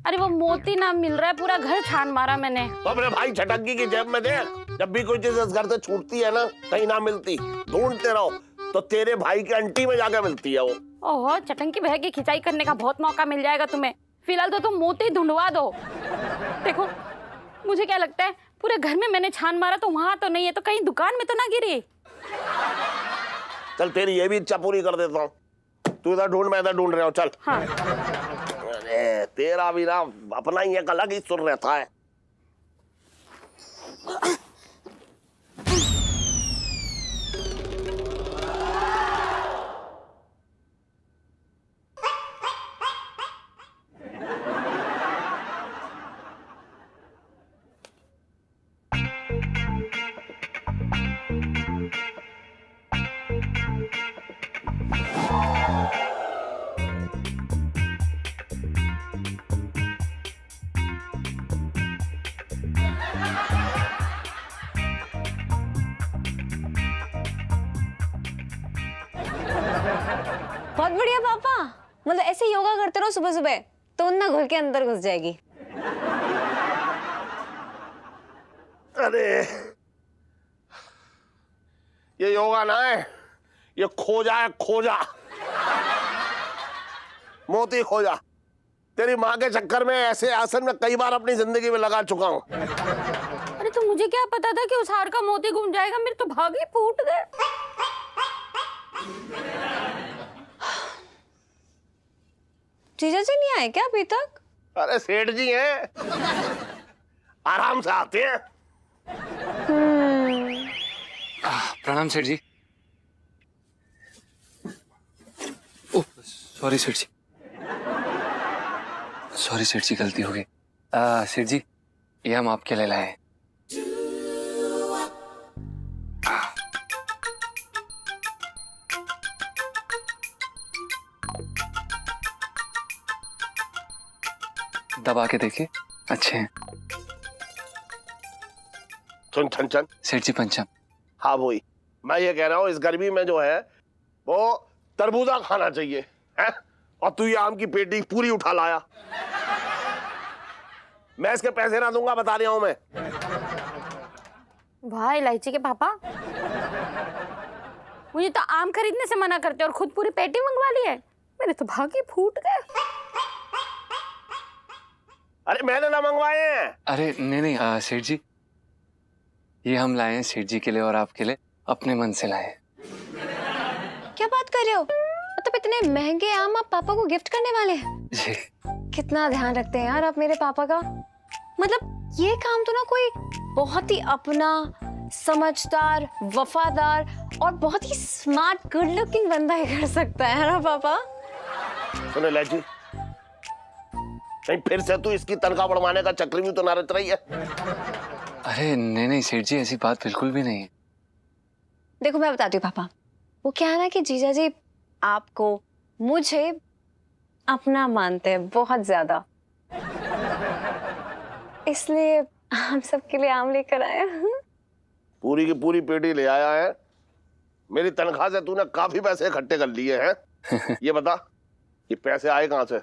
अरे वो मोती ना मिल रहा है, पूरा घर छान मारा मैंने। तो अपने भाई छटंकी की जेब में देख, जब भी कोई चीज इस घर से छूटती है ना, कहीं ना मिलती, ढूंढते रहो तो तेरे भाई की अंटी में जाकर मिलती है वो। ओहो, चटंकी बह की खिंचाई करने का बहुत मौका मिल जाएगा तुम्हें। फिलहाल तो तुम मोती ढूंढवा दो। देखो मुझे क्या लगता है, पूरे घर में मैंने छान मारा तो वहां तो नहीं है, तो कहीं दुकान में तो ना गिरी। चल तेरी ये भी इच्छा पूरी कर देता हूँ, तू इधर ढूंढ मैं इधर ढूंढ रहा हूँ। चल। हाँ। अरे तेरा भी ना अपना ही एक अलग ही सुर रहता है। बहुत बढ़िया पापा, मतलब ऐसे योगा करते रहो सुबह सुबह तो ना घुल के अंदर घुस जाएगी। अरे ये योगा ना है, ये खोजा है, खोजा। मोती खोजा। तेरी माँ के चक्कर में ऐसे आसन में कई बार अपनी जिंदगी में लगा चुका हूँ। अरे तो मुझे क्या पता था कि उस हार का मोती घूम जाएगा, मेरे तो भाग ही फूट गए। जीजा जी नहीं आए क्या अभी तक? अरे सेठ जी हैं, आराम से आते हैं। प्रणाम सेठ जी। ओह सॉरी सेठ जी, सॉरी सेठ जी, गलती हो गई। सेठ जी ये हम आपके लिए लाए हैं। दबा के देखिए, अच्छे हैं। सुन छन सेठ जी पंचम। हाँ वही मैं ये कह रहा हूँ, इस गर्मी में जो है वो तरबूजा खाना चाहिए है? और तू ये आम की पेटी पूरी उठा लाया। मैं इसके पैसे ना दूंगा, बता रहा हूं मैं। वाह इलायची के पापा, मुझे तो आम खरीदने से मना करते और खुद पूरी पेटी मंगवा ली है। मेरे तो भाग ही फूट गए। अरे मैंने ना मंगवाए हैं। अरे नहीं सेठ जी, ये हम लाए हैं सेठ जी के लिए और आपके लिए, अपने मन से लाए हैं। क्या बात कर रहे हो? मतलब इतने महंगे आम आप पापा को गिफ्ट करने वाले हैं? जी। कितना ध्यान रखते हैं यार आप मेरे पापा का। मतलब ये काम तो ना कोई बहुत ही अपना, समझदार, वफादार और बहुत ही स्मार्ट, गुड लुकिंग बंदा ही कर सकता है ना पापा? सुनो लाची, नहीं फिर से तू इसकी तनख्वाह बढ़वाने का चक्कर में तो ना रच रही है। अरे नहीं सेठ जी, ऐसी बात बिल्कुल भी नहीं है। देखो मैं बताती हूँ पापा, वो क्या है ना कि जीजा जी आपको, मुझे अपना मानते हैं बहुत ज्यादा, इसलिए हम सबके लिए आम लेकर आए हैं। पूरी की पूरी पेटी ले आया है। मेरी तनख्वाह से तूने काफी पैसे इकट्ठे कर लिए हैं। ये बता, ये पैसे आए कहाँ से?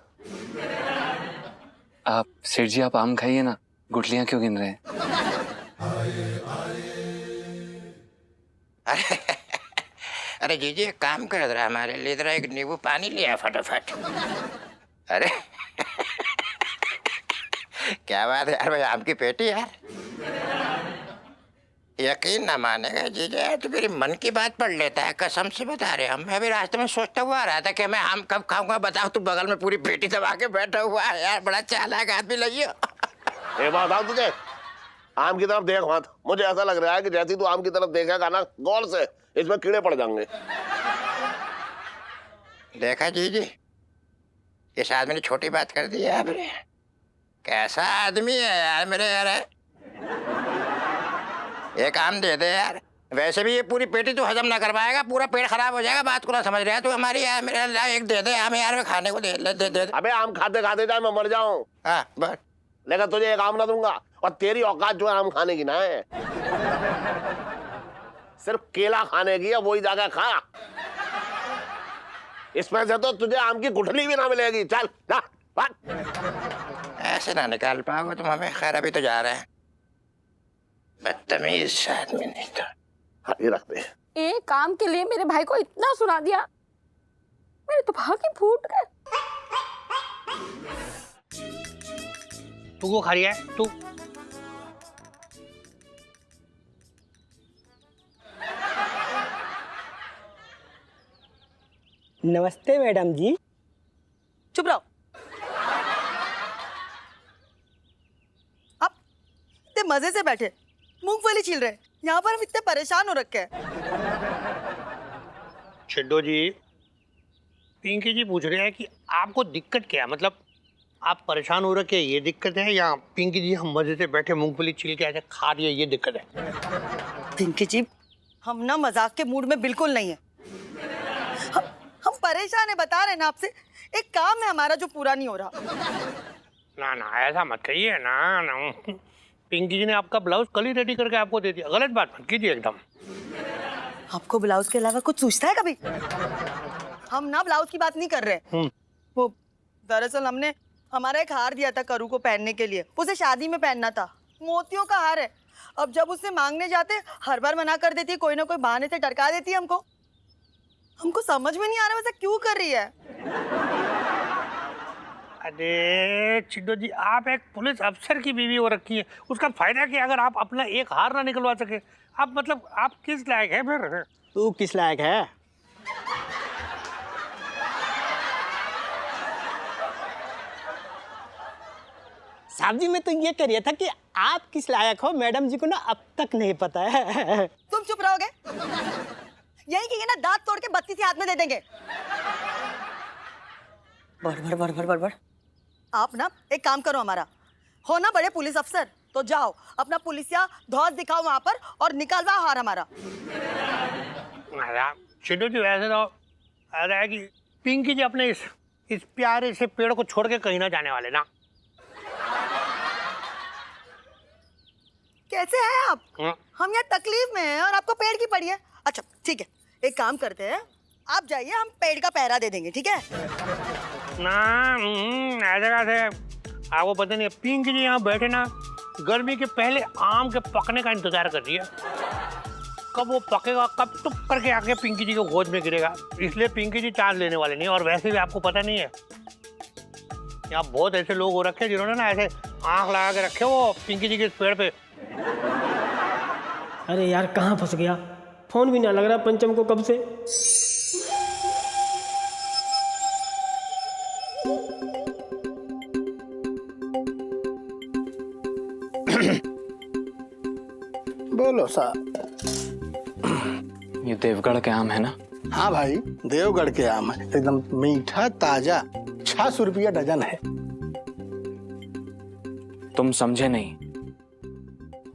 आप सेठ जी, आप आम खाइए ना, गुठलियां क्यों गिन रहे हैं? अरे जीजी एक काम कर जरा, हमारे लिए जरा एक नींबू पानी लिया फटाफट। अरे क्या बात है यार भाई, आपकी पेटी यार। यकीन ना मानेगा जीजा, तो मेरी मन की बात पढ़ लेता है, कसम से बता रहे हम। मैं अभी रास्ते में सोचता हुआ आ रहा था कि मैं आम कब खाऊंगा, बताओ तू बगल में पूरी पेटी दबा के बैठा हुआ है यार, बड़ा चालाक आदमी लगी हो। एक बात बताऊं तुझे, आम की तरफ देख मत। मुझे ऐसा लग रहा है कि जैसे तू आम की तरफ देखेगा ना गौर से, इसमें कीड़े पड़ जाएंगे। देखा जीजी, इस आदमी ने छोटी बात कर दी है आपने। कैसा आदमी है यार मेरे यार। एक आम दे दे यार, वैसे भी ये पूरी पेटी तो हजम ना कर पाएगा, पूरा पेट खराब हो जाएगा। बात को ना समझ रहा है तू हमारी यार। मेरे अल्लाह एक दे दे आम यार, खाने को दे। अबे आम खाते खाते जाए मैं मर जाऊं। हाँ बस, लेकिन तुझे एक आम ना दूंगा, और तेरी औकात जो है आम खाने की ना है, सिर्फ केला खाने की है, वही जाकर खा। इसमें से तो तुझे आम की गुठली भी ना मिलेगी। चल जा भाग। ऐसे ना निकाल पाओगे तुम हमें। खैर अभी तो जा रहे हैं। बदतमीज आदमी नहीं तो। हाँ, ये रख दे। एक काम के लिए मेरे भाई को इतना सुना दिया, मेरे तो भाग ही फूट गए। तू को खा रही है तू? नमस्ते मैडम जी। चुप रहो। आप इतने मजे से बैठे मूंगफली छील रहे, यहाँ पर हम इतने परेशान हो रखे हैं। छिड्डो जी, पिंकी जी पूछ रहे हैं कि आपको दिक्कत क्या है, मतलब आप परेशान हो रखे, ये दिक्कत है, या पिंकी जी हम मजे से बैठे मूंगफली छील के ऐसे खा रही है, ये दिक्कत है? पिंकी जी, हम ना मजाक के मूड में बिल्कुल नहीं है। हम परेशान है, बता रहे हैं ना आपसे। एक काम है हमारा जो पूरा नहीं हो रहा। ना ना ऐसा मत कहिए ना। पिंकी जी ने आपका ब्लाउज कल ही रेडी करके आपको दे दिया, गलत बात मत कीजिए एकदम। आपको ब्लाउज के अलावा कुछ सोचता है कभी? हम ना ब्लाउज की बात नहीं कर रहे। वो दरअसल हमने हमारा एक हार दिया था करू को पहनने के लिए, उसे शादी में पहनना था। मोतियों का हार है। अब जब उससे मांगने जाते हर बार मना कर देती है, कोई ना कोई बहाने से टरका देती है हमको। हमको समझ में नहीं आ रहा वैसा क्यों कर रही है। अरे छिड्डो जी, आप एक पुलिस अफसर की बीवी हो रखी है, उसका फायदा क्या अगर आप अपना एक हार ना निकलवा सके? आप मतलब आप किस लायक है फिर? तू किस लायक है? साहब जी, मैं तो ये कह रहा था कि आप किस लायक हो, मैडम जी को ना अब तक नहीं पता है। तुम चुप रहोगे? यही कि ये ना दांत तोड़ के 32 हाथ में दे देंगे। बढ़। आप ना एक काम करो, हमारा हो ना बड़े पुलिस अफसर, तो जाओ अपना पुलिसिया धौस दिखाओ वहां पर और निकालवाओ हार हमारा। छिड्डो जी, वैसे तो ऐसा है कि पिंकी जी अपने इस प्यारे से पेड़ को छोड़ के कहीं ना जाने वाले ना। कैसे हैं आप? हम यहाँ तकलीफ में हैं और आपको पेड़ की पड़ी है। अच्छा ठीक है, एक काम करते हैं, आप जाइए, हम पेड़ का पहरा दे देंगे, ठीक है? ना ऐसे कैसे? आपको पता नहीं, पिंकी जी यहाँ बैठे ना गर्मी के पहले आम के पकने का इंतजार कर रही है। कब वो पकेगा, कब टुक करके आके पिंकी जी को गोद में गिरेगा, इसलिए पिंकी जी चांस लेने वाले नहीं। और वैसे भी आपको पता नहीं है, यहाँ बहुत ऐसे लोग हो रखे हैं जिन्होंने ना ऐसे आंख लगा के रखे वो पिंकी जी के इस पेड़ पे। अरे यार कहाँ फंस गया, फोन भी ना लग रहा पंचम को कब से। बोलो साहब। ये देवगढ़ के आम है ना? हाँ भाई, देवगढ़ के आम है, एकदम मीठा ताजा, 600 रुपया डजन है। तुम समझे नहीं,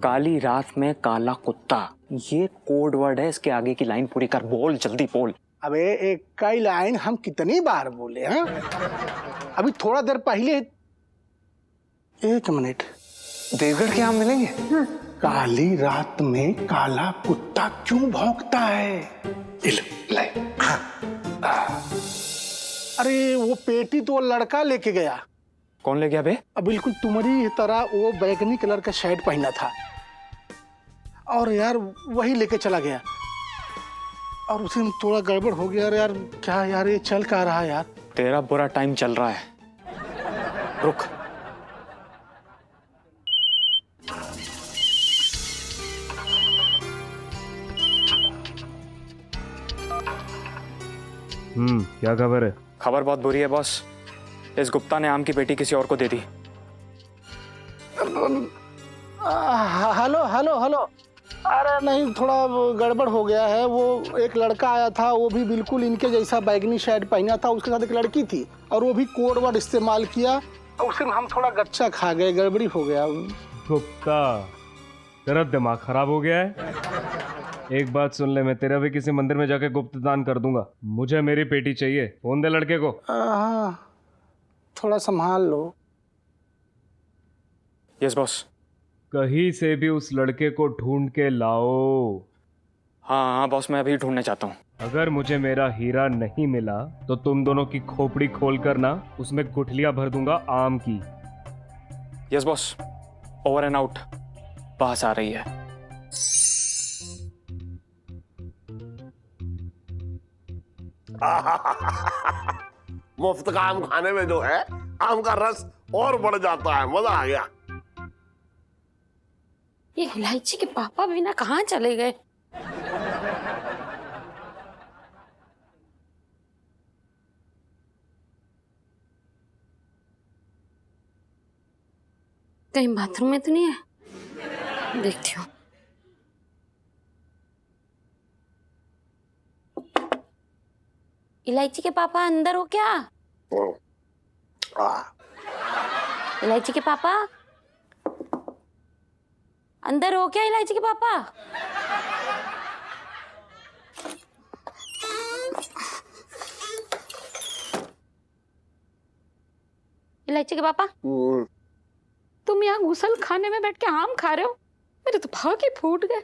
काली रात में काला कुत्ता, ये कोड वर्ड है। इसके आगे की लाइन पूरी कर, बोल जल्दी बोल। अबे एक कई लाइन हम कितनी बार बोले हैं? अभी थोड़ा देर पहले। एक मिनट। देवगढ़ के आम मिलेंगे? काली रात में काला कुत्ता क्यों भौंकता है? हाँ। अरे वो पेटी तो लड़का लेके गया। कौन ले गया बे? अब बिल्कुल तुम्हारी तरह वो बैगनी कलर का शर्ट पहना था और यार वही लेके चला गया और उसी में थोड़ा गड़बड़ हो गया। यार क्या यार, ये चल क्या रहा है यार? तेरा बुरा टाइम चल रहा है, रुक। क्या खबर है? खबर बहुत बुरी है बॉस। इस गुप्ता ने आम की पेटी किसी और को दे दी। Hello hello hello. अरे नहीं, थोड़ा गड़बड़ हो गया है। वो एक लड़का आया था, वो भी बिल्कुल इनके जैसा बैगनी शर्ट पहना था, उसके साथ एक लड़की थी और वो भी कोड वर्ड इस्तेमाल किया और उसे हम थोड़ा गच्चा खा गए, गड़बड़ी हो गया। गुप्ता, तेरा दिमाग खराब हो गया है? एक बात सुन ले, मैं तेरा भी किसी मंदिर में जाके गुप्त दान कर दूंगा। मुझे मेरी पेटी चाहिए। फोन दे लड़के को। हाँ, थोड़ा संभाल लो। Yes boss. कहीं से भी उस लड़के को ढूंढ के लाओ। हाँ हाँ बॉस, मैं अभी ढूंढने चाहता हूँ। अगर मुझे मेरा हीरा नहीं मिला तो तुम दोनों की खोपड़ी खोल कर ना उसमें गुठलियां भर दूंगा आम की। Yes boss, over and out. पास आ रही है। मुफ्त का आम खाने में जो है आम का रस और बढ़ जाता है, मजा आ गया। ये इलायची के पापा भी ना कहाँ चले गए? कहीं बाथरूम में तो नहीं है? देखती हूँ। इलायची के पापा अंदर हो क्या? इलायची के पापा अंदर हो क्या? इलायची के पापा इलायची के पापा, तुम यहाँ गुसल खाने में बैठ के आम खा रहे हो? मेरे तो भाग ही फूट गए।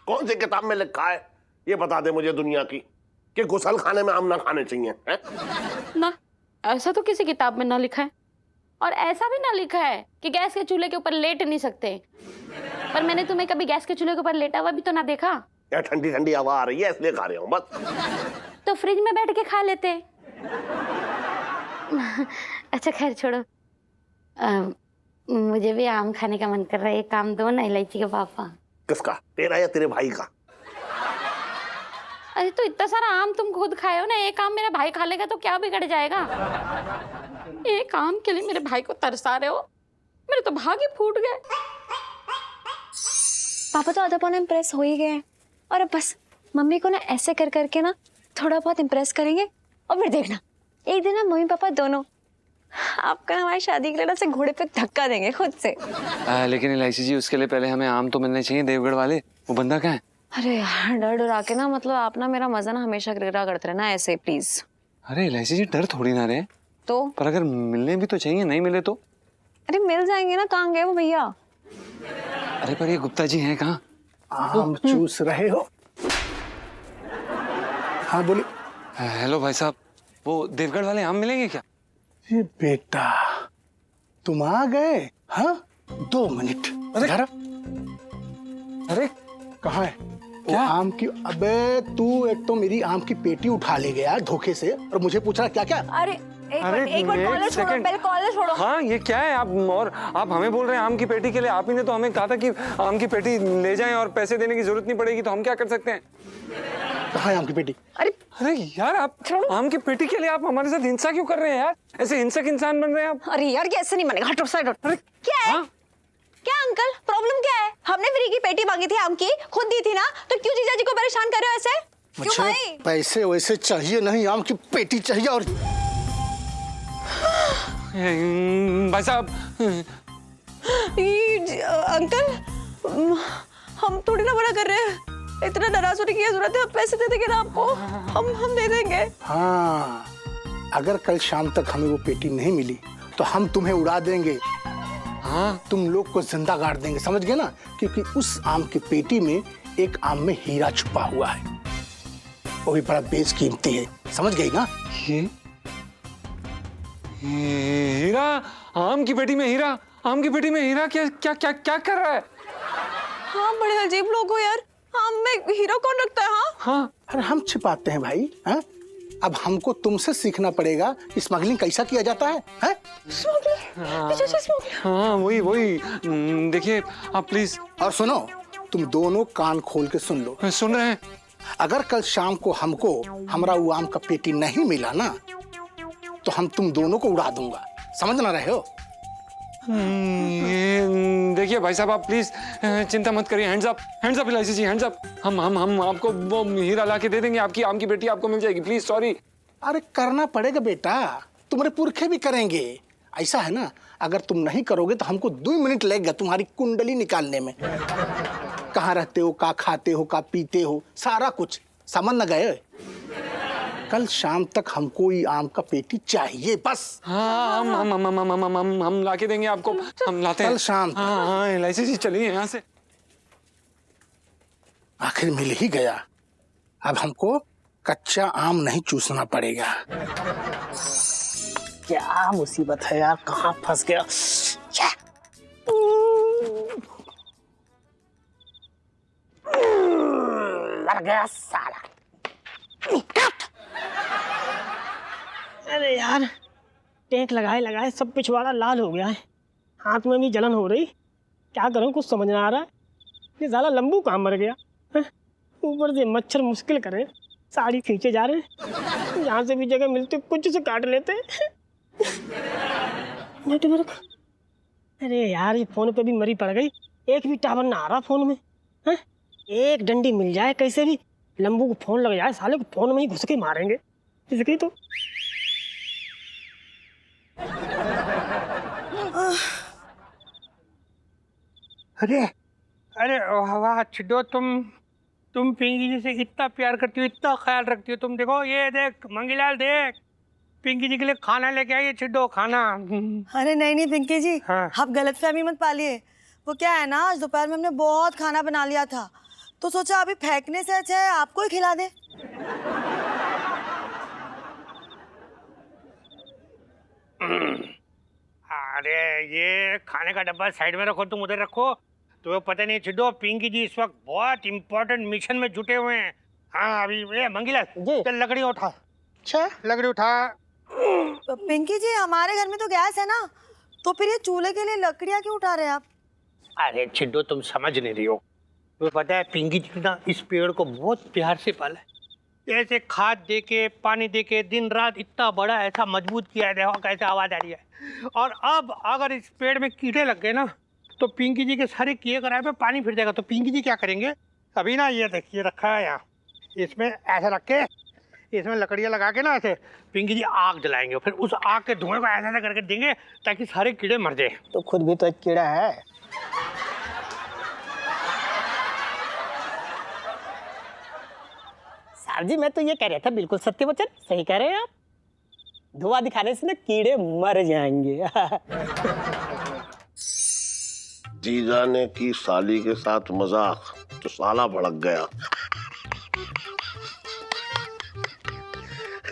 कौन सी किताब में लिखा है ये बता दे मुझे दुनिया की कि गुसल खाने में आम ना खाने चाहिए है? ना, ऐसा तो किसी किताब में ना लिखा है और ऐसा भी ना लिखा है कि गैस के चूल्हे के ऊपर लेट नहीं सकते। पर मैंने तुम्हें कभी गैस के चूल्हे के ऊपर लेटा हुआ भी तो ना देखा। यार ठंडी ठंडी हवा आ रही है इसलिए खा रहा हूँ बस। तो फ्रिज में बैठ के खा लेते। अच्छा खैर छोड़ो, मुझे भी आम खाने का मन कर रहा है। एक काम दो ना इलायची के पापा। किसका, तेरा या तेरे भाई का? अरे तो इतना सारा आम तुम खुद खाए हो ना, एक आम मेरा भाई खा लेगा तो क्या बिगड़ जाएगा? एक आम के लिए मेरे भाई को तरसा रहे हो? मेरे तो भाग ही फूट गए। पापा तो आधा पौना इम्प्रेस हो ही गए हैं और अब बस मम्मी को ना ऐसे कर करके ना थोड़ा बहुत इम्प्रेस करेंगे और फिर देखना एक दिन ना मम्मी पापा दोनों आपका हमारी शादी के लिए ना से घोड़े पे धक्का देंगे खुद से। लेकिन इलायची जी, उसके लिए पहले हमें आम तो मिलने चाहिए। देवगढ़ वाले वो बंदा कहाँ है? अरे यार डर डरा के ना, मतलब आप ना मेरा मजा ना हमेशा गिरा करते रहना ऐसे प्लीज। अरे इलायची जी, डर थोड़ी ना रहे तो, पर अगर मिलने भी तो चाहिए, नहीं मिले तो? अरे मिल जाएंगे ना, कहाँ गए वो भैया? अरे पर ये गुप्ता जी हैं कहाँ? आम चूस रहे हो? हाँ बोलिए। हेलो भाई साहब, वो देवगढ़ वाले आम मिलेंगे क्या? ये बेटा तुम आ गए? हाँ 2 मिनट। अरे कहाँ है क्या आम की? अबे तू एक तो मेरी आम की पेटी उठा ले गया धोखे से और मुझे पूछ रहा क्या क्या? अरे एक बार कॉलर छोड़ो, पहले कॉलर छोड़ो। हाँ ये क्या है आप हमें बोल रहे हैं आम की पेटी के लिए? आप ही ने तो हमें कहा था कि आम की पेटी ले जाएं और पैसे देने की जरूरत नहीं पड़ेगी, तो हम क्या कर सकते हैं? कहाँ है आम की पेटी? अरे यार आप आम की पेटी के लिए आप हमारे साथ हिंसा क्यों कर रहे हैं यार? ऐसे हिंसक इंसान बन रहे हैं आप। अरे यार ये ऐसे नहीं बनेगा, हटो साइड हटो। क्या है? क्या अंकल प्रॉब्लम क्या है? हमने फ्री की पेटी मांगी थी आम की, खुद दी थी ना, तो क्यों जीजा जी को परेशान कर रहे हो ऐसे? क्यों भाई? पैसे वैसे चाहिए नहीं, आम की पेटी चाहिए। और भाई साहब अंकल हम थोड़ी ना बड़ा कर रहे हैं, इतना नाराज होने की क्या जरूरत है? हम पैसे दे देंगे ना आपको, हम दे देंगे। हाँ, अगर कल शाम तक हमें वो पेटी नहीं मिली तो हम तुम्हें उड़ा देंगे। हाँ, तुम लोग को जिंदा गाड़ देंगे, समझ गए ना? क्योंकि उस आम की पेटी में एक आम में हीरा छुपा हुआ है, वो भी बड़ा बेशकीमती है, समझ गई ना? हीरा? आम की पेटी में हीरा? आम की पेटी में हीरा? क्या क्या क्या क्या कर रहा है? हाँ बड़े अजीब लोग हो यार, आम में हीरा कौन रखता है? हाँ, अरे हम छिपाते हैं भाई। हाँ, अब हमको तुमसे सीखना पड़ेगा कि स्मगलिंग कैसा किया जाता है। हाँ, हाँ वही देखिए आप प्लीज। और सुनो, तुम दोनों कान खोल के सुन लो। सुन रहे हैं? अगर कल शाम को हमको हमारा वो आम का पेटी नहीं मिला ना, तो हम तुम दोनों को उड़ा दूंगा, समझ ना रहे हो? ये देखिए भाई साहब आप प्लीज चिंता मत करिए। हैंड्स अप इलायची जी, हैंड्स अप। हम आपको वो हीरा ला के दे देंगे, आपकी आम की बेटी आपको मिल जाएगी। Please sorry. अरे करना पड़ेगा बेटा, तुम्हारे पुरखे भी करेंगे। ऐसा है ना, अगर तुम नहीं करोगे तो हमको 2 मिनट लगेगा तुम्हारी कुंडली निकालने में। कहाँ रहते हो, क्या खाते हो, क्या पीते हो, सारा कुछ समझ न गए? कल शाम तक हमको ये आम का पेटी चाहिए बस। हाँ हम ला के देंगे आपको, हम लाते हैं कल शाम। हाँ इलायची जी चलिए यहाँ से। आखिर मिल ही गया, अब हमको कच्चा आम नहीं चूसना पड़ेगा। क्या मुसीबत है यार, कहाँ फंस गया। लग गया साला। अरे यार, टेक लगाए सब पिछवाड़ा लाल हो गया है, हाथ में भी जलन हो रही। क्या करूं, कुछ समझ ना आ रहा है। ये साला लंबू कहाँ मर गया, ऊपर से मच्छर मुश्किल करे, साड़ी खींचे जा रहे। यहाँ से भी जगह मिलती कुछ से काट लेते। नेटवर्क, अरे यार ये फोन पे भी मरी पड़ गई, एक भी टावर ना आ रहा फोन में। एक डंडी मिल जाए कैसे भी, लंबू को फोन लग जाए, साले को फोन में ही घुस के मारेंगे इसकी तो। अरे वाह छिड्डो, तुम पिंकी जी से इतना प्यार करती हो, इतना ख्याल रखती हो। तुम देखो, ये देख मंगीलाल, देख पिंकी जी के लिए खाना लेके आई है छिड्डो, खाना। अरे नहीं पिंकी जी, हाँ। आप गलतफहमी मत पालिए। वो क्या है ना, आज दोपहर में हमने बहुत खाना बना लिया था, तो सोचा अभी फेंकने से अच्छा है आपको ही खिला दे। अरे ये खाने का डब्बा साइड में रखो, तुम उधर रखो। तुम्हें पता नहीं छिड्डो, पिंकी जी इस वक्त बहुत इंपॉर्टेंट मिशन में जुटे हुए हैं। हाँ अभी ये मंगीलाल चल लकड़ी उठा। अच्छा लकड़ी उठा। पिंकी जी हमारे घर में तो गैस है ना, तो फिर ये चूल्हे के लिए लकड़ियाँ क्यों उठा रहे हैं आप? अरे छिड्डो तुम समझ नहीं रही हो। तुम्हें पता है पिंकी जी ना इस पेड़ को बहुत प्यार से पाला है, ऐसे खाद दे के पानी दे के दिन रात इतना बड़ा ऐसा मजबूत किया है। देखो कैसे आवाज आ रही है। और अब अगर इस पेड़ में कीड़े लग गए ना, तो पिंकी जी के सारे किए कराए पे पानी फिर जाएगा। तो पिंकी जी क्या करेंगे, अभी ना ये देखिए रखा है यहाँ, इसमें ऐसे रख के इसमें लकड़ियाँ लगा के ना ऐसे पिंकी जी आग जलाएंगे, फिर उस आग के धुएं को ऐसा करके देंगे ताकि सारे कीड़े मर जाए। तो खुद भी तो एक कीड़ा है। साहब जी मैं तो ये कह रहा था, बिल्कुल सत्य वचन, सही कह रहे हैं आप। धुआं दिखाने से ना कीड़े मर जाएंगे। जीजा ने की साली के साथ मजाक, तो साला भड़क गया।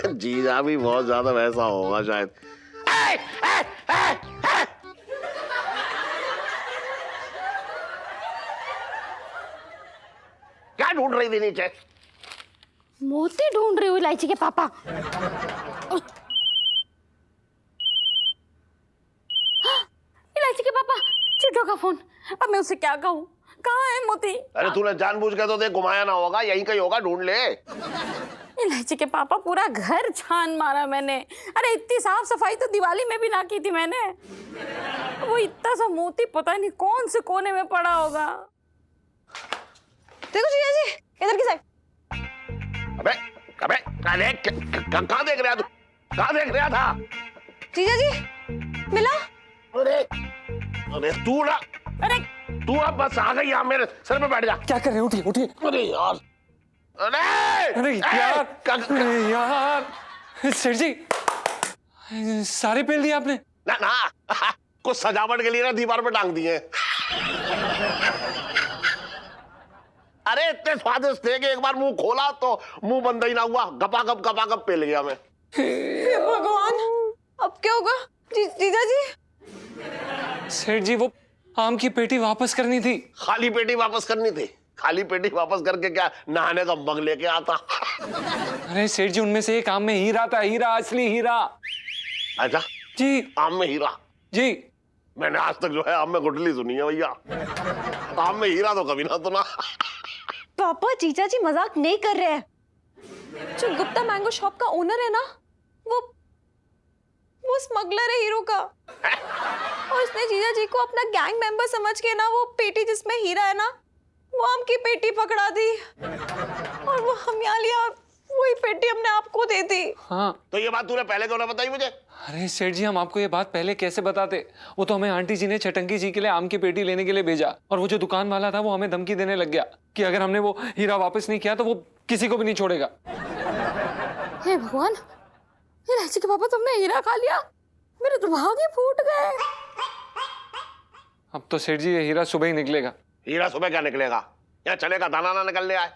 जीजा भी बहुत ज्यादा वैसा होगा शायद। क्या ढूंढ रही थी नीचे? मोती ढूंढ रही हूँ इलायची के पापा। इलायची के पापा, चिट्टू का फोन। अब मैं उसे क्या कहूँ? कहाँ है मोती? अरे तूने जानबूझ के तो देख घुमाया ना होगा, यहीं कहीं होगा, ढूंढ ले। इलायची के पापा, पूरा घर छान मारा मैंने। अरे इतनी साफ सफाई तो दिवाली में भी ना की थी मैंने। वो इतना सा मोती पता नहीं कौन से कोने में पड़ा होगा। देखो जीजा जी, इधर की साइड। अबे अबे कहाँ देख रहा तू? कहाँ देख रहा था? जीजा जी मिला? अरे अरे तू ना, अरे तू अब बस आ गई, यहाँ मेरे सर पे बैठ जा। क्या कर रहे हैं? उठिए उठिए। अरे यार, अरे अरे यार सेठ जी, सारे पेल दिए आपने? ना ना, कुछ सजावट के लिए ना दीवार पे टांग दिए। अरे इतने स्वादिष्ट थे कि एक बार मुंह खोला तो मुंह बंद ही ना हुआ, गपा गप पेल गया मैं। हे भगवान, अब क्या होगा जीजा जी? सेठ जी, वो आम की पेटी वापस करनी थी। खाली पेटी वापस करनी थी? खाली पेटी वापस करके क्या नहाने का मग लेके आता? अरे सेठ जी, उनमें से एक आम में हीरा था, हीरा, असली हीरा। अच्छा जी, आम में हीरा? जी। मैंने आज तक जो है आम में गुठली सुनी है भैया, आम में हीरा तो कभी ना सुना। पापा जीजा जी मजाक नहीं कर रहे हैं। जो गुप्ता मैंगो शॉप का ओनर है ना, वो स्मगलर है हीरो का। और उसने जीजा जी को अपना गैंग मेंबर समझ के ना वो पेटी जिसमें हीरा है ना, वो आम की पेटी पकड़ा दी और वो हम यहाँ लिया और वही पेटी हमने आपको दे दी। हाँ, तो ये बात तूने पहले क्यों ना बताई मुझे? अरे सेठ जी, हम आपको ये बात पहले कैसे बताते? वो तो हमें आंटी जी ने छटंकी जी के लिए आम की पेटी लेने के लिए भेजा, और वो जो दुकान वाला था वो हमें धमकी देने लग गया कि अगर हमने वो हीरा वापस नहीं किया तो वो किसी को भी नहीं छोड़ेगा। हे भगवान, इलायची के पापा, तुमने हीरा खा लिया? मेरे तो भाग ही फूट गए। अब तो सेठ जी ये हीरा सुबह ही निकलेगा। हीरा सुबह क्या निकलेगा? यहाँ चने का दाना ना निकलने आए।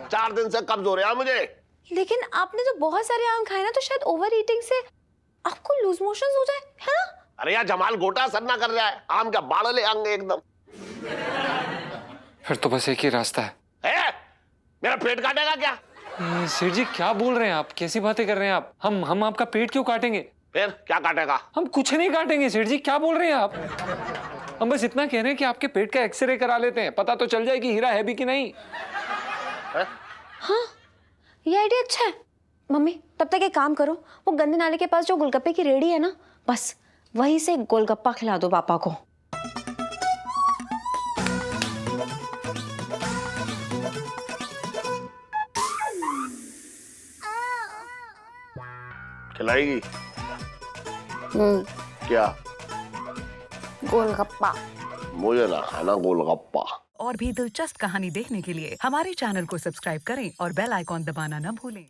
4 दिन से कब्ज हो रहा है मुझे। लेकिन आपने जो बहुत सारे आम खाए ना, तो शायद ओवर ईटिंग से आपको लूज मोशंस हो जाए, है ना? अरे यार, जमाल गोटा सरना कर रहा है, आम क्या बाड़ले अंग एकदम। फिर तो बस एक ही रास्ता है। मेरा पेट काटेगा क्या? सेठ जी, क्या बोल रहे हैं आप? कैसी बातें कर रहे हैं आप? हम आपका पेट क्यों काटेंगे? फिर क्या काटेगा? हम कुछ नहीं काटेंगे सेठ जी, क्या बोल रहे हैं आप? हम बस इतना कह रहे हैं कि आपके पेट का एक्सरे करा लेते हैं, पता तो चल जाए कि हीरा है भी कि नहीं। हाँ, ये आइडिया अच्छा है। मम्मी, तब तक एक काम करो, वो गंदे नाले के पास जो गोलगप्पे की रेडी है ना, बस वहीं से गोलगप्पा खिला दो पापा को। खिलाएगी? क्या? गोलगप्पा। मुझे ना खाना गोलगप्पा। और भी दिलचस्प कहानी देखने के लिए हमारे चैनल को सब्सक्राइब करें और बेल आइकॉन दबाना न भूलें।